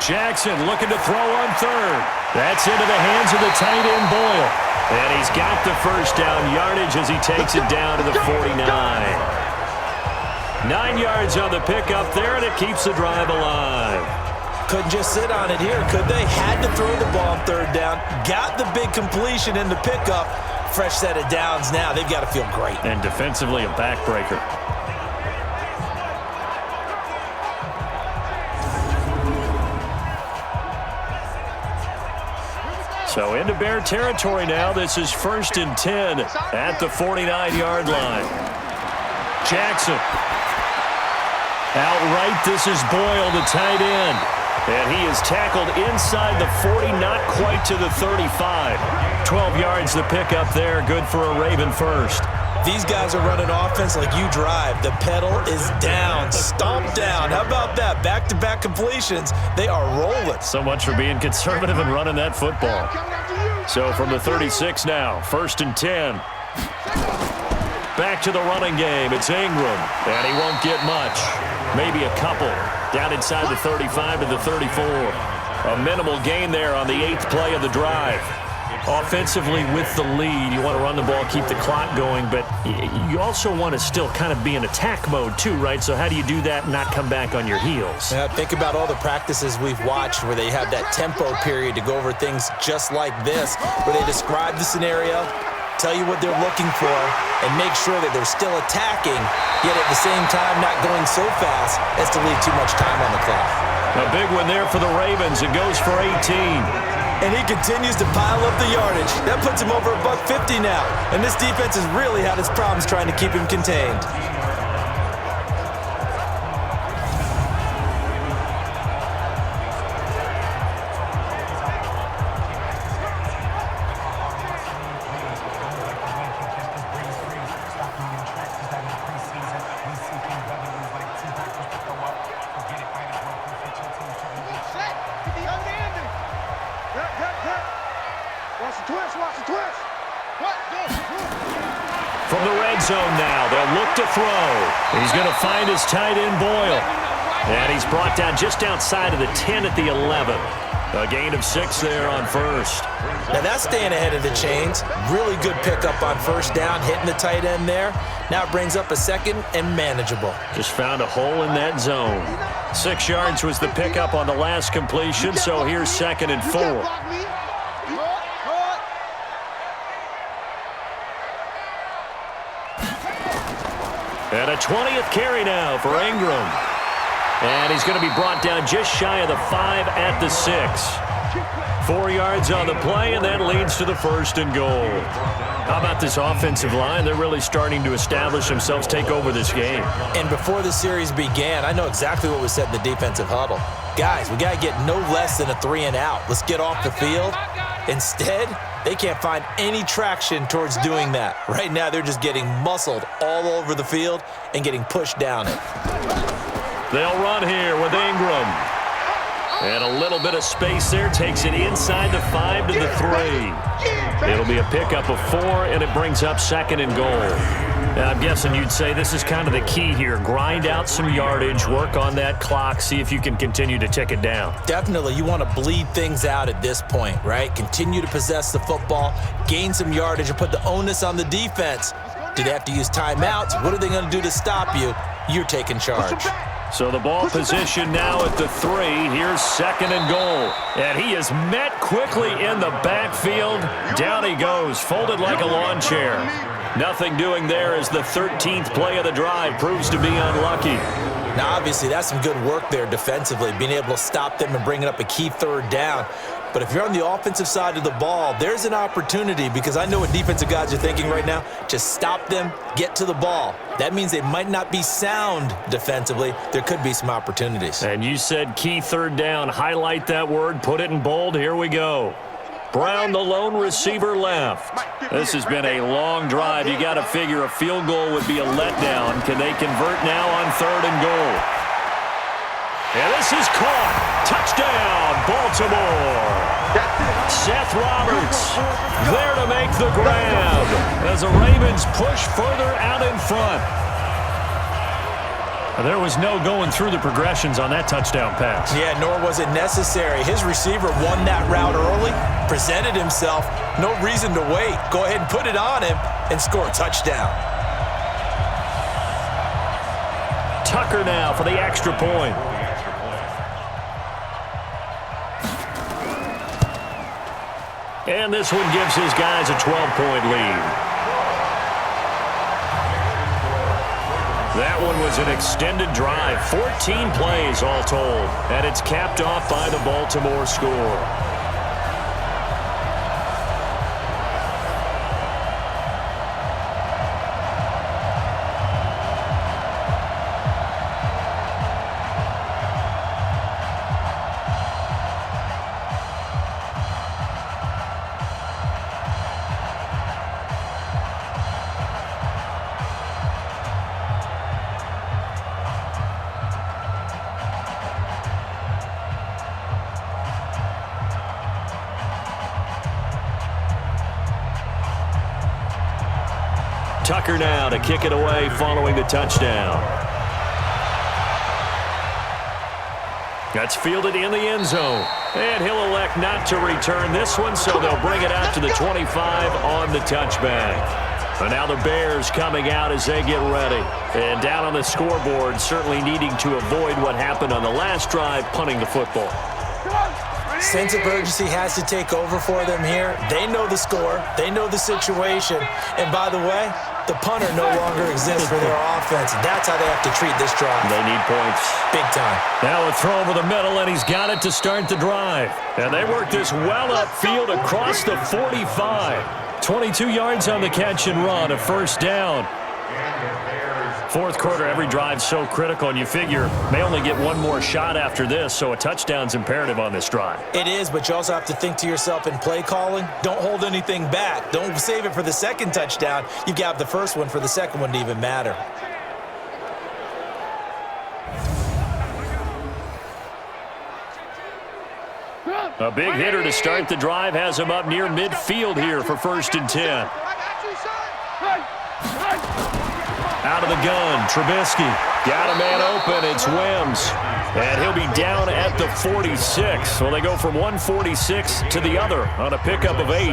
Jackson looking to throw on 3rd. That's into the hands of the tight end Boyle. And he's got the first down yardage as he takes it down to the 49. 9 yards on the pickup there, and it keeps the drive alive. couldn't just sit on it here, could they? Had to throw the ball on third down, got the big completion in the pickup. Fresh set of downs now. They've got to feel great. And defensively, a backbreaker. So into Bear territory now. This is 1st and 10 at the 49-yard line. Jackson. Outright, this is Boyle, the tight end. And he is tackled inside the 40, not quite to the 35. 12 yards to pick up there. Good for a Raven first. These guys are running offense like you drive. The pedal is down, stomped down. How about that? Back-to-back completions. They are rolling. So much for being conservative and running that football. So from the 36 now, 1st and 10. Back to the running game. It's Ingram, and he won't get much. Maybe a couple. Down inside the 35 to the 34. A minimal gain there on the 8th play of the drive. Offensively with the lead, you want to run the ball, keep the clock going, but you also want to still kind of be in attack mode too, right? So how do you do that and not come back on your heels? Yeah, think about all the practices we've watched where they have that tempo period to go over things just like this, where they describe the scenario, tell you what they're looking for, and make sure that they're still attacking, yet at the same time not going so fast as to leave too much time on the clock. A big one there for the Ravens. It goes for 18. And he continues to pile up the yardage. That puts him over $150 now. And this defense has really had its problems trying to keep him contained. From the red zone now, they'll look to throw. He's going to find his tight end, Boyle. And he's brought down just outside of the 10 at the 11. A gain of 6 there on first. Now that's staying ahead of the chains. Really good pickup on first down, hitting the tight end there. Now it brings up a second and manageable. Just found a hole in that zone. 6 yards was the pickup on the last completion, so here's 2nd and 4. And a 20th carry now for Ingram. And he's going to be brought down just shy of the 5 at the 6. 4 yards on the play, and that leads to the 1st and goal. How about this offensive line? They're really starting to establish themselves, take over this game. And before the series began, I know exactly what was said in the defensive huddle. Guys, we got to get no less than a 3 and out. Let's get off the field. Instead, they can't find any traction towards doing that. Right now, they're just getting muscled all over the field and getting pushed down it. They'll run here with Ingram. And a little bit of space there. Takes it inside the 5 to the 3. It'll be a pickup of 4, and it brings up 2nd and goal. Now, I'm guessing you'd say this is kind of the key here. Grind out some yardage, work on that clock, see if you can continue to tick it down. Definitely. You want to bleed things out at this point, right? Continue to possess the football, gain some yardage, and put the onus on the defense. Do they have to use timeouts? What are they going to do to stop you? You're taking charge. So the ball position now at the 3. Here's 2nd and goal. And he is met quickly in the backfield. Down he goes, folded like a lawn chair. Nothing doing there as the 13th play of the drive proves to be unlucky. Now, obviously, that's some good work there defensively, being able to stop them and bringing up a key 3rd down. But if you're on the offensive side of the ball, there's an opportunity, because I know what defensive guys are thinking right now. Just stop them, get to the ball. That means they might not be sound defensively. There could be some opportunities. And you said key 3rd down. Highlight that word, put it in bold. Here we go. Brown, the lone receiver, left. This has been a long drive. You got to figure a field goal would be a letdown. Can they convert now on 3rd and goal? And this is caught. Touchdown, Baltimore. Seth Roberts there to make the grab as the Ravens push further out in front. There was no going through the progressions on that touchdown pass. Yeah, nor was it necessary. His receiver won that route early, presented himself. No reason to wait. Go ahead and put it on him and score a touchdown. Tucker now for the extra point. And this one gives his guys a 12-point lead. That one was an extended drive, 14 plays all told, and it's capped off by the Baltimore score. Tucker now to kick it away following the touchdown. That's fielded in the end zone. And he'll elect not to return this one, so they'll bring it out to the 25 on the touchback. And now the Bears coming out as they get ready. And down on the scoreboard, certainly needing to avoid what happened on the last drive, punting the football. Sense of urgency has to take over for them here. They know the score. They know the situation. And by the way, the punter no longer exists for their offense. That's how they have to treat this drive. They need points. Big time. Now a throw over the middle, and he's got it to start the drive. And they work this well upfield across the 45. 22 yards on the catch and run, a first down. Fourth quarter, every drive's so critical, and you figure may only get one more shot after this, so a touchdown's imperative on this drive. It is, but you also have to think to yourself in play calling, don't hold anything back. Don't save it for the second touchdown. You've got the first one for the second one to even matter. A big hitter to start the drive has him up near midfield here for 1st and 10. Out of the gun, Trubisky. Got a man open, it's Wims. And he'll be down at the 46. Well, they go from 146 to the other on a pickup of 8.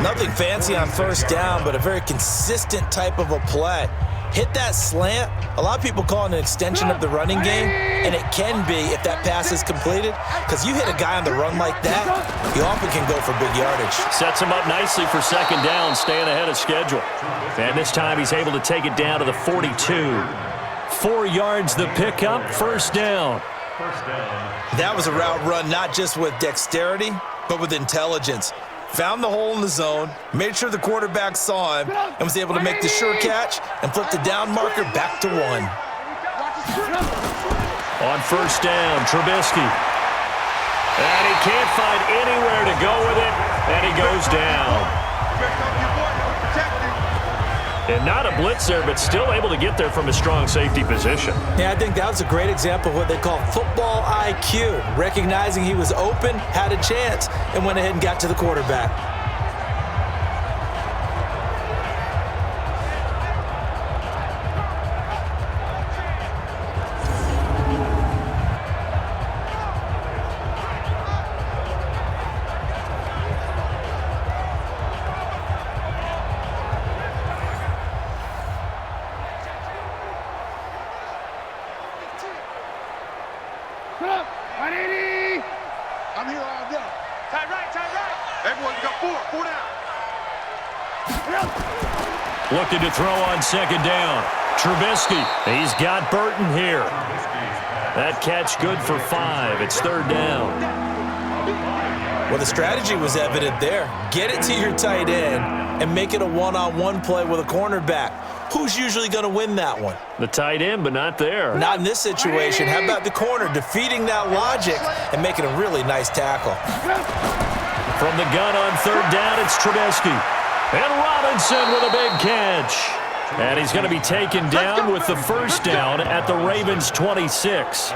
Nothing fancy on first down, but a very consistent type of a play. Hit that slant. A lot of people call it an extension of the running game, and it can be if that pass is completed, because you hit a guy on the run like that, you often can go for big yardage. Sets him up nicely for second down, staying ahead of schedule. And this time he's able to take it down to the 42. 4 yards the pickup, first down. That was a route run not just with dexterity, but with intelligence. Found the hole in the zone, made sure the quarterback saw him, and was able to make the sure catch and flip the down marker back to 1. On first down, Trubisky. And he can't find anywhere to go with it, and he goes down. And not a blitzer, but still able to get there from a strong safety position. Yeah, I think that was a great example of what they call football IQ. Recognizing he was open, had a chance, and went ahead and got to the quarterback. I'm here all day. Tight right. Everyone's got 4 down. Looking to throw on second down. Trubisky, he's got Burton here. That catch good for 5. It's third down. Well, the strategy was evident there. Get it to your tight end and make it a one-on-one play with a cornerback. Who's usually going to win that one? The tight end, but not there. Not in this situation. How about the corner defeating that logic and making a really nice tackle? From the gun on third down, it's Trubisky. And Robinson with a big catch. And he's going to be taken down with the first down at the Ravens' 26.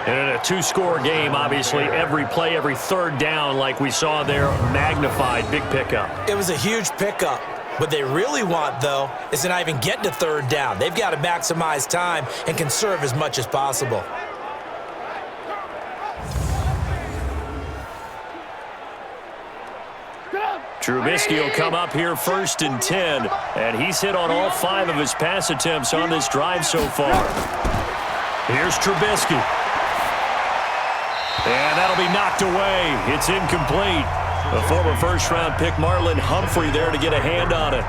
And in a 2-score game, obviously, every play, every third down, like we saw there, magnified, big pickup. It was a huge pickup. What they really want, though, is to not even get to third down. They've got to maximize time and conserve as much as possible. Trubisky will come up here 1st and 10, and he's hit on all 5 of his pass attempts on this drive so far. Here's Trubisky. And that'll be knocked away. It's incomplete. A former first-round pick, Marlon Humphrey, there to get a hand on it.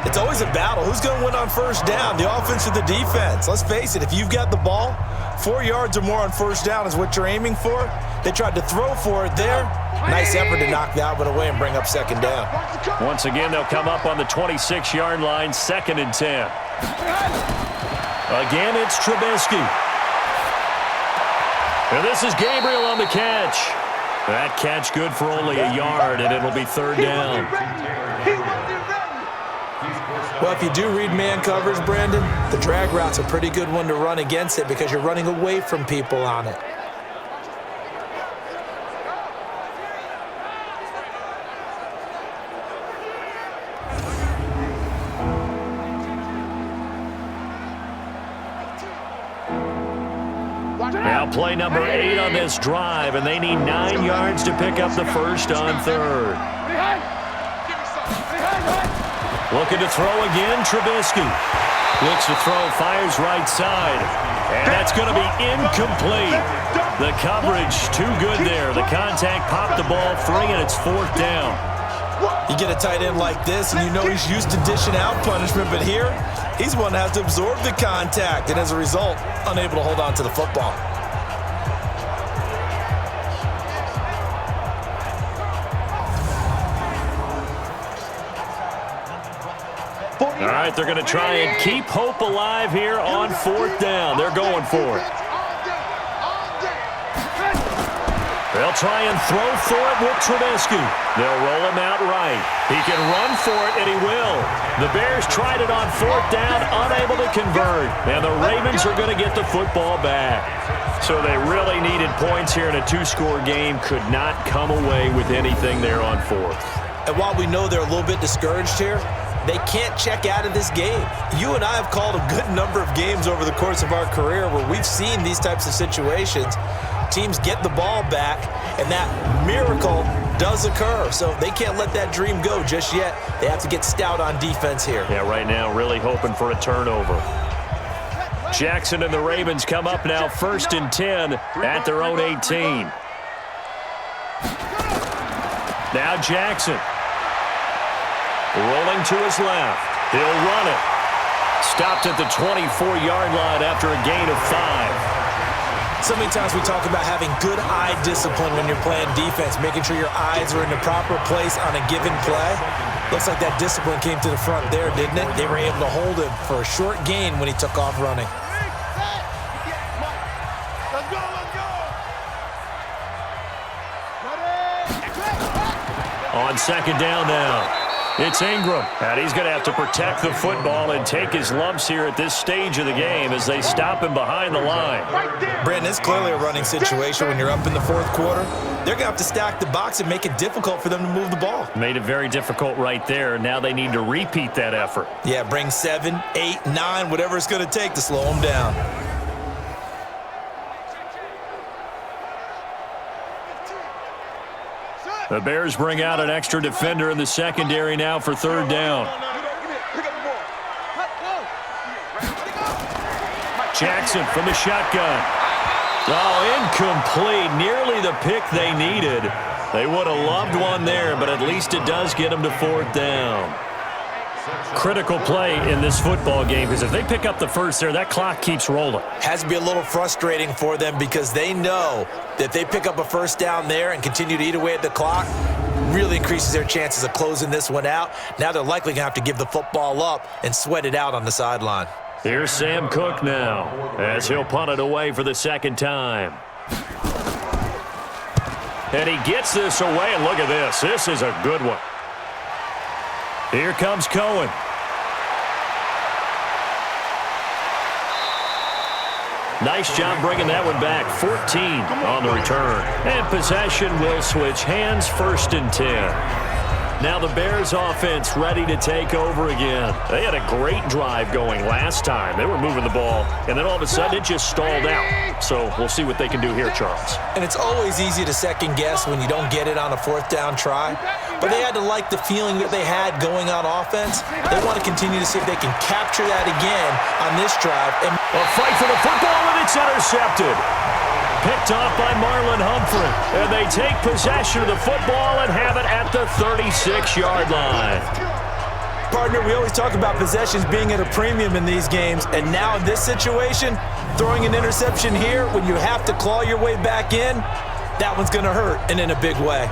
It's always a battle. Who's going to win on first down, the offense or the defense? Let's face it, if you've got the ball, 4 yards or more on first down is what you're aiming for. They tried to throw for it there. Nice effort to knock that one away and bring up second down. Once again, they'll come up on the 26-yard line, 2nd and 10. Again, it's Trubisky. And this is Gabriel on the catch. That catch good for only a yard, and it'll be 3rd down. Well, if you do read man coverage, Brandon, the drag route's a pretty good one to run against it because you're running away from people on it. Now play number 8 on this drive, and they need 9 yards to pick up the first on 3rd. Looking to throw again, Trubisky. Looks to throw, fires right side. And that's going to be incomplete. The coverage too good there. The contact popped the ball free, and it's 4th down. You get a tight end like this, and you know he's used to dishing out punishment, but here, he's the one that has to absorb the contact, and as a result, unable to hold on to the football. All right, they're going to try and keep hope alive here on 4th down. They're going for it. They'll try and throw for it with Trubisky. They'll roll him out right. He can run for it, and he will. The Bears tried it on 4th down, unable to convert. And the Ravens are going to get the football back. So they really needed points here in a 2-score game. Could not come away with anything there on 4th. And while we know they're a little bit discouraged here, they can't check out of this game. You and I have called a good number of games over the course of our career where we've seen these types of situations. Teams get the ball back, and that miracle does occur. So they can't let that dream go just yet. They have to get stout on defense here. Yeah, right now really hoping for a turnover. Jackson and the Ravens come up now 1st and 10 at their own 18. Now Jackson. Rolling to his left. He'll run it. Stopped at the 24-yard line after a gain of 5. So many times we talk about having good eye discipline when you're playing defense, making sure your eyes are in the proper place on a given play. Looks like that discipline came to the front there, didn't it? They were able to hold him for a short gain when he took off running. On 2nd down now. It's Ingram, and he's going to have to protect the football and take his lumps here at this stage of the game as they stop him behind the line. Brandon, it's clearly a running situation when you're up in the 4th quarter. They're going to have to stack the box and make it difficult for them to move the ball. Made it very difficult right there. Now they need to repeat that effort. Yeah, bring 7, 8, 9, whatever it's going to take to slow them down. The Bears bring out an extra defender in the secondary now for 3rd down. Jackson from the shotgun. Oh, incomplete. Nearly the pick they needed. They would have loved one there, but at least it does get them to 4th down. Critical play in this football game because if they pick up the first there, that clock keeps rolling. Has to be a little frustrating for them because they know that if they pick up a first down there and continue to eat away at the clock, really increases their chances of closing this one out. Now they're likely going to have to give the football up and sweat it out on the sideline. Here's Sam Cook now as he'll punt it away for the 2nd time. And he gets this away, and look at this. This is a good one. Here comes Cohen. Nice job bringing that one back. 14 on the return. And possession will switch hands, 1st and 10. Now the Bears offense ready to take over again. They had a great drive going last time. They were moving the ball, and then all of a sudden it just stalled out. So we'll see what they can do here, Charles. And it's always easy to second guess when you don't get it on a 4th down try. But they had to like the feeling that they had going on offense. They want to continue to see if they can capture that again on this drive. And a fight for the football, and it's intercepted. picked off by Marlon Humphrey. And they take possession of the football and have it at the 36-yard line. Partner, we always talk about possessions being at a premium in these games, and now in this situation, throwing an interception here when you have to claw your way back in, that one's going to hurt, and in a big way.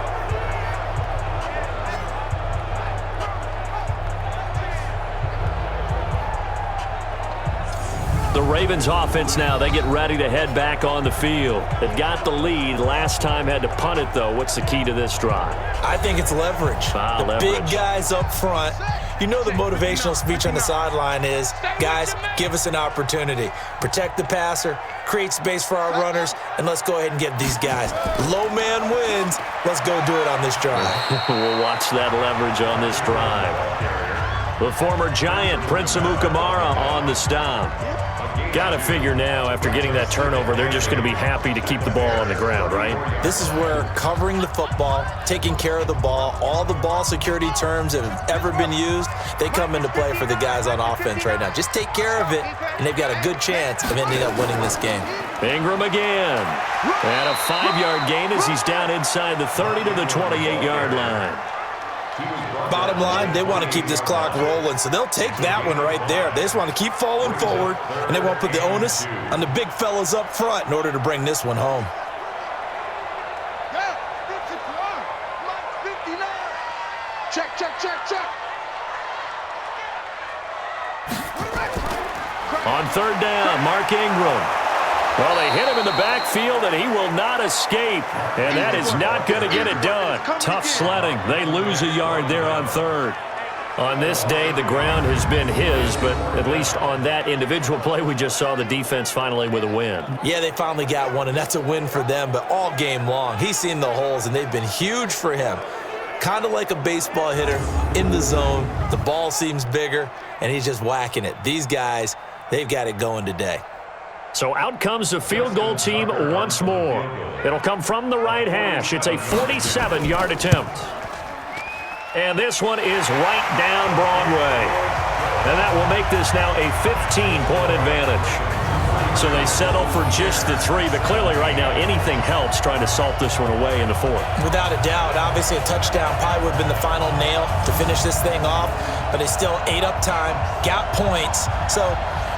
The Ravens offense now, they get ready to head back on the field. They've got the lead. Last time had to punt it, though. What's the key to this drive? I think it's leverage. The big guys up front. You know the motivational speech on the sideline is, guys, give us an opportunity. Protect the passer, create space for our runners, and let's go ahead and get these guys. Low man wins. Let's go do it on this drive. We'll watch that leverage on this drive. The former Giant, Prince Amukamara, on the stop. Got to figure now, after getting that turnover, they're just going to be happy to keep the ball on the ground, right? This is where covering the football, taking care of the ball, all the ball security terms that have ever been used, they come into play for the guys on offense right now. Just take care of it, and they've got a good chance of ending up winning this game. Ingram again. And a 5-yard gain as he's down inside the 30 to the 28-yard line. Bottom line, they want to keep this clock rolling, so they'll take that one right there. They just want to keep falling forward, and they won't put the onus on the big fellas up front in order to bring this one home. Check, check, check, check. On third down, Mark Ingram. Well, they hit him in the backfield, and he will not escape. And that is not going to get it done. Tough sledding. They lose a yard there on third. On this day, the ground has been his, but at least on that individual play, we just saw the defense finally with a win. Yeah, they finally got one, and that's a win for them, but all game long, he's seen the holes, and they've been huge for him. Kind of like a baseball hitter in the zone. The ball seems bigger, and he's just whacking it. These guys, they've got it going today. So out comes the field goal team once more. It'll come from the right hash. It's a 47-yard attempt. And this one is right down Broadway. And that will make this now a 15-point advantage. So they settle for just the 3, but clearly right now anything helps trying to salt this one away in the 4th. Without a doubt, obviously a touchdown probably would have been the final nail to finish this thing off, but they still ate up time, got points. So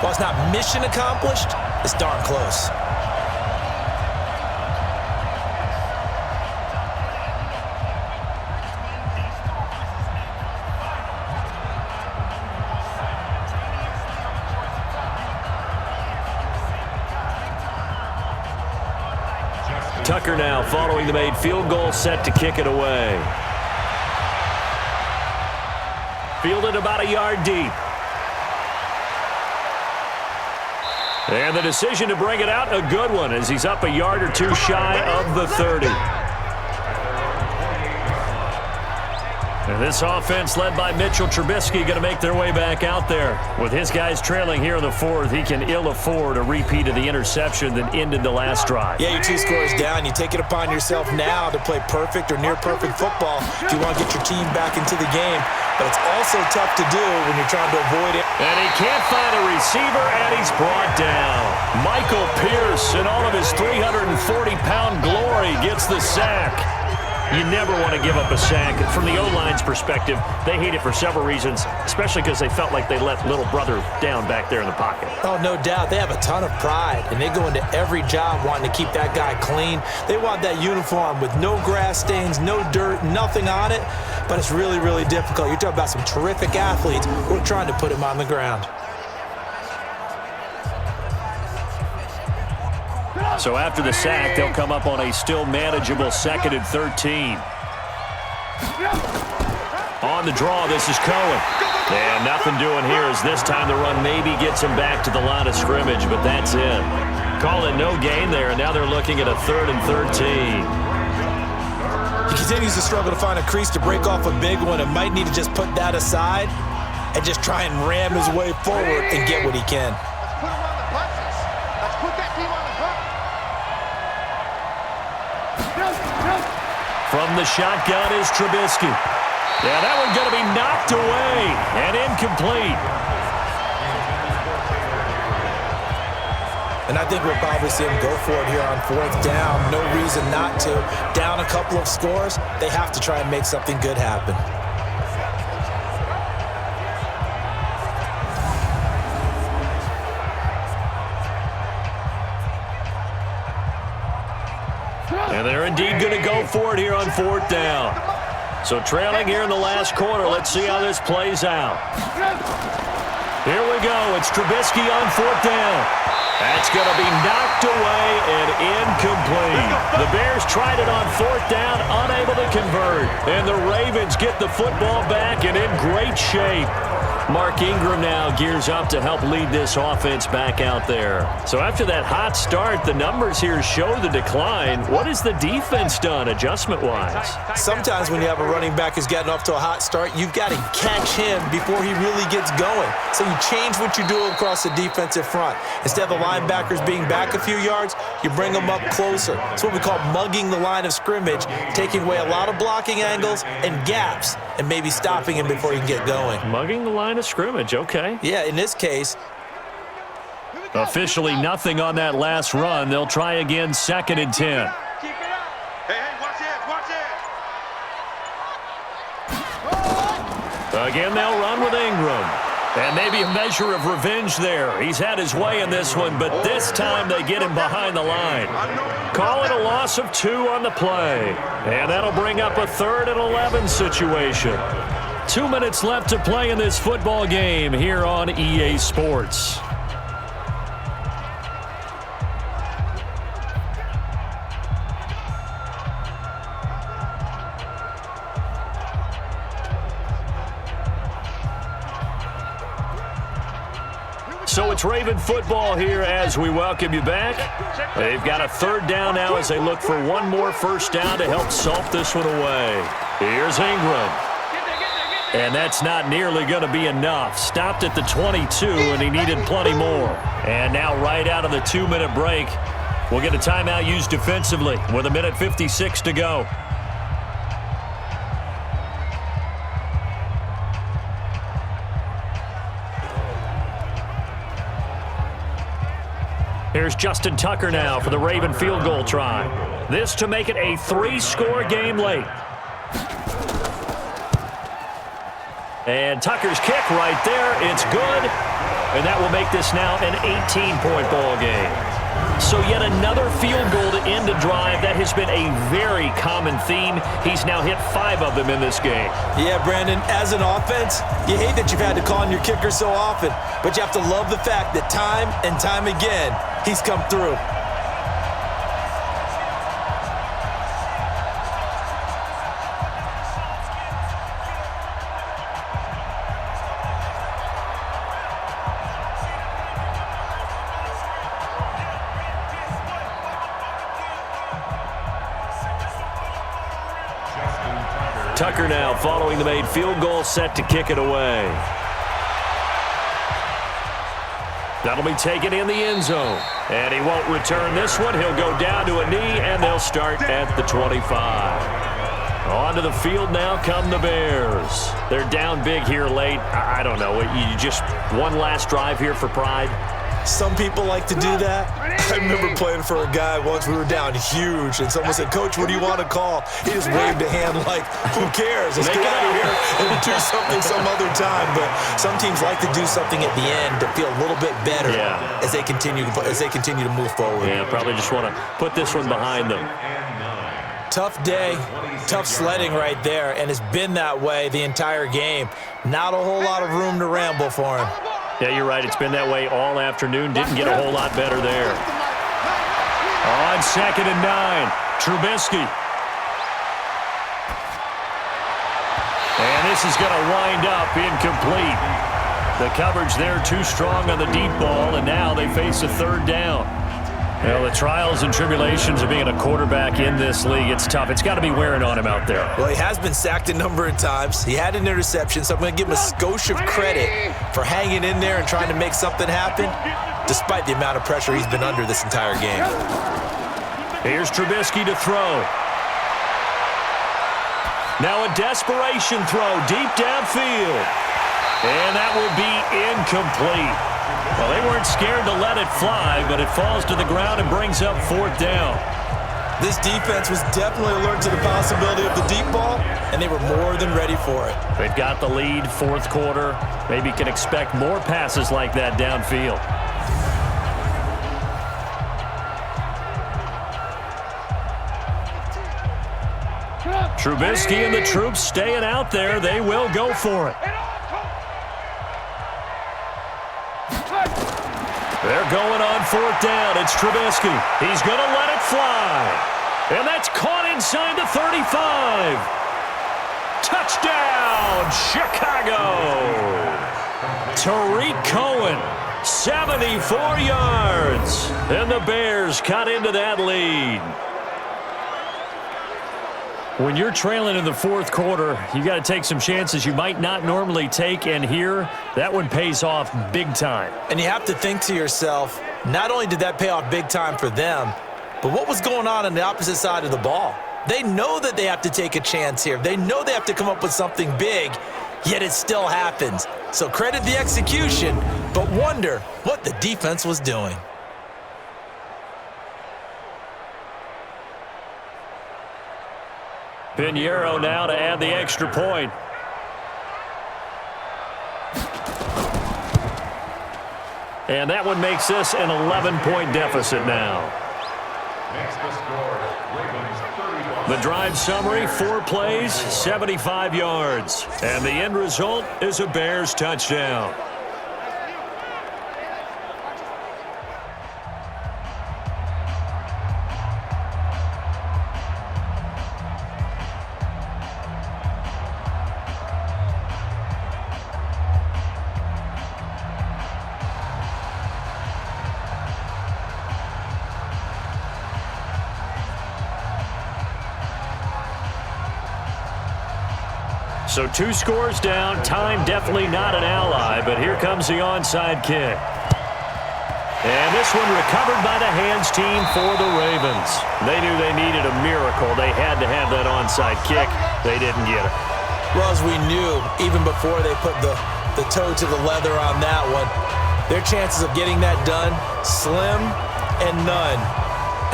while it's not mission accomplished, it's darn close. Tucker now following the made field goal, set to kick it away. Fielded about a yard deep. And the decision to bring it out, a good one, as he's up a yard or two shy of the 30. And this offense led by Mitchell Trubisky going to make their way back out there. With his guys trailing here in the 4th, he can ill afford a repeat of the interception that ended the last drive. Yeah, you're 2 scores down. You take it upon yourself now to play perfect or near perfect football if you want to get your team back into the game. But it's also tough to do when you're trying to avoid it. And he can't find a receiver, and he's brought down. Michael Pierce, in all of his 340-pound glory, gets the sack. You never want to give up a sack. From the O-line's perspective, they hate it for several reasons, especially because they felt like they let little brother down back there in the pocket. Oh, no doubt. They have a ton of pride, and they go into every job wanting to keep that guy clean. They want that uniform with no grass stains, no dirt, nothing on it, but it's really, really difficult. You're talking about some terrific athletes. We're trying to put him on the ground. So after the sack, they'll come up on a still manageable 2nd and 13. On the draw, this is Cohen. And nothing doing here as this time the run maybe gets him back to the line of scrimmage, but that's it. Call it no gain there, and now they're looking at a 3rd and 13. He continues to struggle to find a crease to break off a big one and might need to just put that aside and just try and ram his way forward and get what he can. Let's put him on the buses. Let's put that team on the hook. From the shotgun is Trubisky. Yeah, that one's going to be knocked away and incomplete. And I think we'll probably see him go for it here on 4th down. No reason not to. Down a couple of scores, they have to try and make something good happen. And they're indeed going to go for it here on 4th down. So trailing here in the last quarter. Let's see how this plays out. Here we go. It's Trubisky on 4th down. That's going to be knocked away and incomplete. The Bears tried it on 4th down, unable to convert. And the Ravens get the football back and in great shape. Mark Ingram now gears up to help lead this offense back out there. So after that hot start, the numbers here show the decline. What has the defense done adjustment-wise? Sometimes when you have a running back who's gotten off to a hot start, you've got to catch him before he really gets going. So you change what you do across the defensive front. Instead of the linebackers being back a few yards, you bring them up closer. It's what we call mugging the line of scrimmage, taking away a lot of blocking angles and gaps and maybe stopping him before he can get going. Mugging the line of scrimmage, okay. Yeah, in this case. Officially nothing on that last run. They'll try again, 2nd and 10. Keep it up. Hey, watch it. Again, they'll run with Ingram. And maybe a measure of revenge there. He's had his way in this one, but this time they get him behind the line. Call it a loss of 2 on the play. And that'll bring up a 3rd and 11 situation. 2 minutes left to play in this football game here on EA Sports. So it's Raven football here as we welcome you back. They've got a 3rd down now as they look for one more 1st down to help salt this one away. Here's Ingram. And that's not nearly going to be enough. Stopped at the 22, and he needed plenty more. And now right out of the 2-minute break, we'll get a timeout used defensively with 1:56 to go. Here's Justin Tucker now for the Raven field goal try. This to make it a 3-score game late. And Tucker's kick right there. It's good. And that will make this now an 18-point ball game. So yet another field goal to end a drive. That has been a very common theme. He's now hit 5 of them in this game. Yeah, Brandon, as an offense, you hate that you've had to call on your kicker so often, but you have to love the fact that time and time again, he's come through. Tucker now following the made field goal, set to kick it away. That'll be taken in the end zone. And he won't return this one. He'll go down to a knee, and they'll start at the 25. Onto the field now come the Bears. They're down big here late. I don't know. You just one last drive here for pride? Some people like to do that. I remember playing for a guy once. We were down huge, and someone said, "Coach, what do you want to call?" He just waved a hand like, "Who cares? Let's get out of here and do something some other time." But some teams like to do something at the end to feel a little bit better as they continue to move forward. Yeah, probably just want to put this one behind them. Tough day, tough sledding right there, and it's been that way the entire game. Not a whole lot of room to ramble for him. Yeah, you're right. It's been that way all afternoon. Didn't get a whole lot better there. On 2nd and 9, Trubisky. And this is going to wind up incomplete. The coverage there too strong on the deep ball, and now they face a 3rd down. Well, the trials and tribulations of being a quarterback in this league, it's tough. It's got to be wearing on him out there. Well, he has been sacked a number of times. He had an interception, so I'm going to give him a skosh of credit for hanging in there and trying to make something happen, despite the amount of pressure he's been under this entire game. Here's Trubisky to throw. Now a desperation throw deep downfield. And that will be incomplete. Well, they weren't scared to let it fly, but it falls to the ground and brings up 4th down. This defense was definitely alert to the possibility of the deep ball, and they were more than ready for it. They've got the lead, 4th quarter. Maybe can expect more passes like that downfield. Trubisky and the troops staying out there. They will go for it. They're going on 4th down. It's Trubisky. He's going to let it fly. And that's caught inside the 35. Touchdown, Chicago. Tariq Cohen, 74 yards. And the Bears cut into that lead. When you're trailing in the 4th quarter, you got to take some chances you might not normally take, and here, that one pays off big time. And you have to think to yourself, not only did that pay off big time for them, but what was going on the opposite side of the ball? They know that they have to take a chance here. They know they have to come up with something big, yet it still happens. So credit the execution, but wonder what the defense was doing. Pinheiro now to add the extra point. And that one makes this an 11-point deficit now. Makes the score, Ravens 31. The drive summary, 4 plays, 75 yards. And the end result is a Bears touchdown. So 2 scores down. Time definitely not an ally, but here comes the onside kick. And this one recovered by the hands team for the Ravens. They knew they needed a miracle. They had to have that onside kick. They didn't get it. Well, as we knew, even before they put the toe to the leather on that one, their chances of getting that done, slim and none.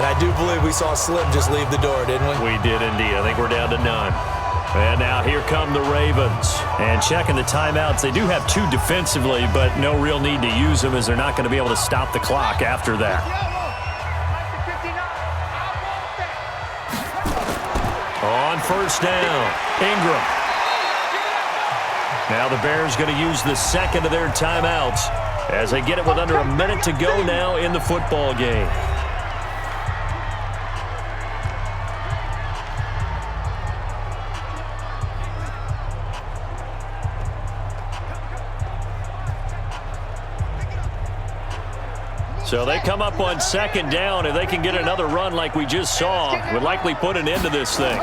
And I do believe we saw Slim just leave the door, didn't we? We did indeed. I think we're down to none. And now here come the Ravens. And checking the timeouts. They do have 2 defensively, but no real need to use them as they're not going to be able to stop the clock after that. On 1st down, Ingram. Now the Bears going to use the 2nd of their timeouts as they get it with under a minute to go now in the football game. So they come up on 2nd down. If they can get another run like we just saw, would likely put an end to this thing.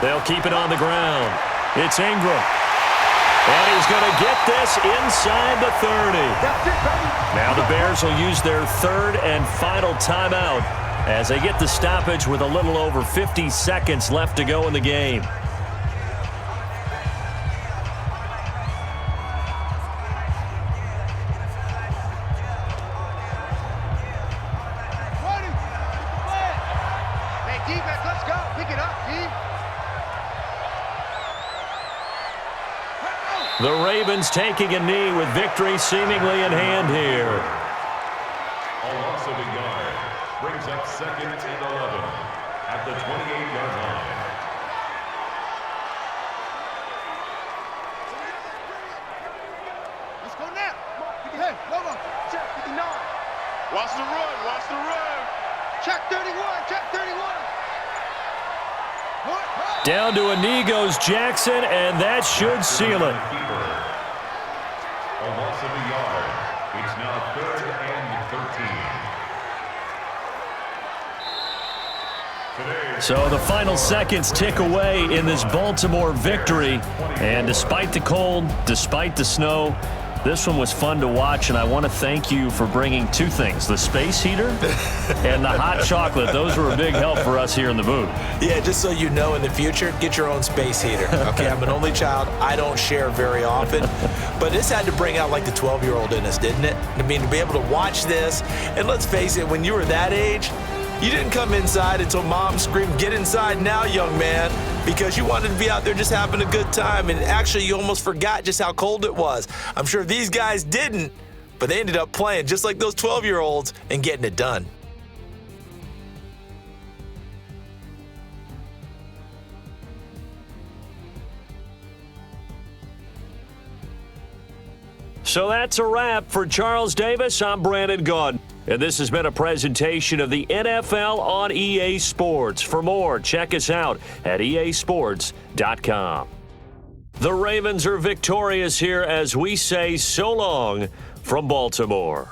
They'll keep it on the ground. It's Ingram. And he's going to get this inside the 30. Now the Bears will use their 3rd and final timeout as they get the stoppage with a little over 50 seconds left to go in the game. The Ravens taking a knee with victory seemingly in hand here. A loss of a yard brings up 2nd and 11 at the 28-yard line. Let's go now. Hey, Lobo, check 59. Watch the run, watch the run. Check 31, check 31. Down to a knee goes Jackson, and that should seal it. A loss of a yard. It's now 3rd and 13. So the final seconds tick away in this Baltimore victory. And despite the cold, despite the snow, This one was fun to watch, and I want to thank you for bringing two things, the space heater and the hot chocolate. Those were a big help for us here in the booth. Yeah, just so you know, in the future, get your own space heater. Okay, I'm an only child. I don't share very often. But this had to bring out like the 12-year-old in us, didn't it? I mean, to be able to watch this, and let's face it, when you were that age, you didn't come inside until mom screamed, "Get inside now, young man," because you wanted to be out there just having a good time, and actually you almost forgot just how cold it was. I'm sure these guys didn't, but they ended up playing just like those 12-year-olds and getting it done. So that's a wrap. For Charles Davis, I'm Brandon Gaudin. And this has been a presentation of the NFL on EA Sports. For more, check us out at easports.com. The Ravens are victorious here as we say so long from Baltimore.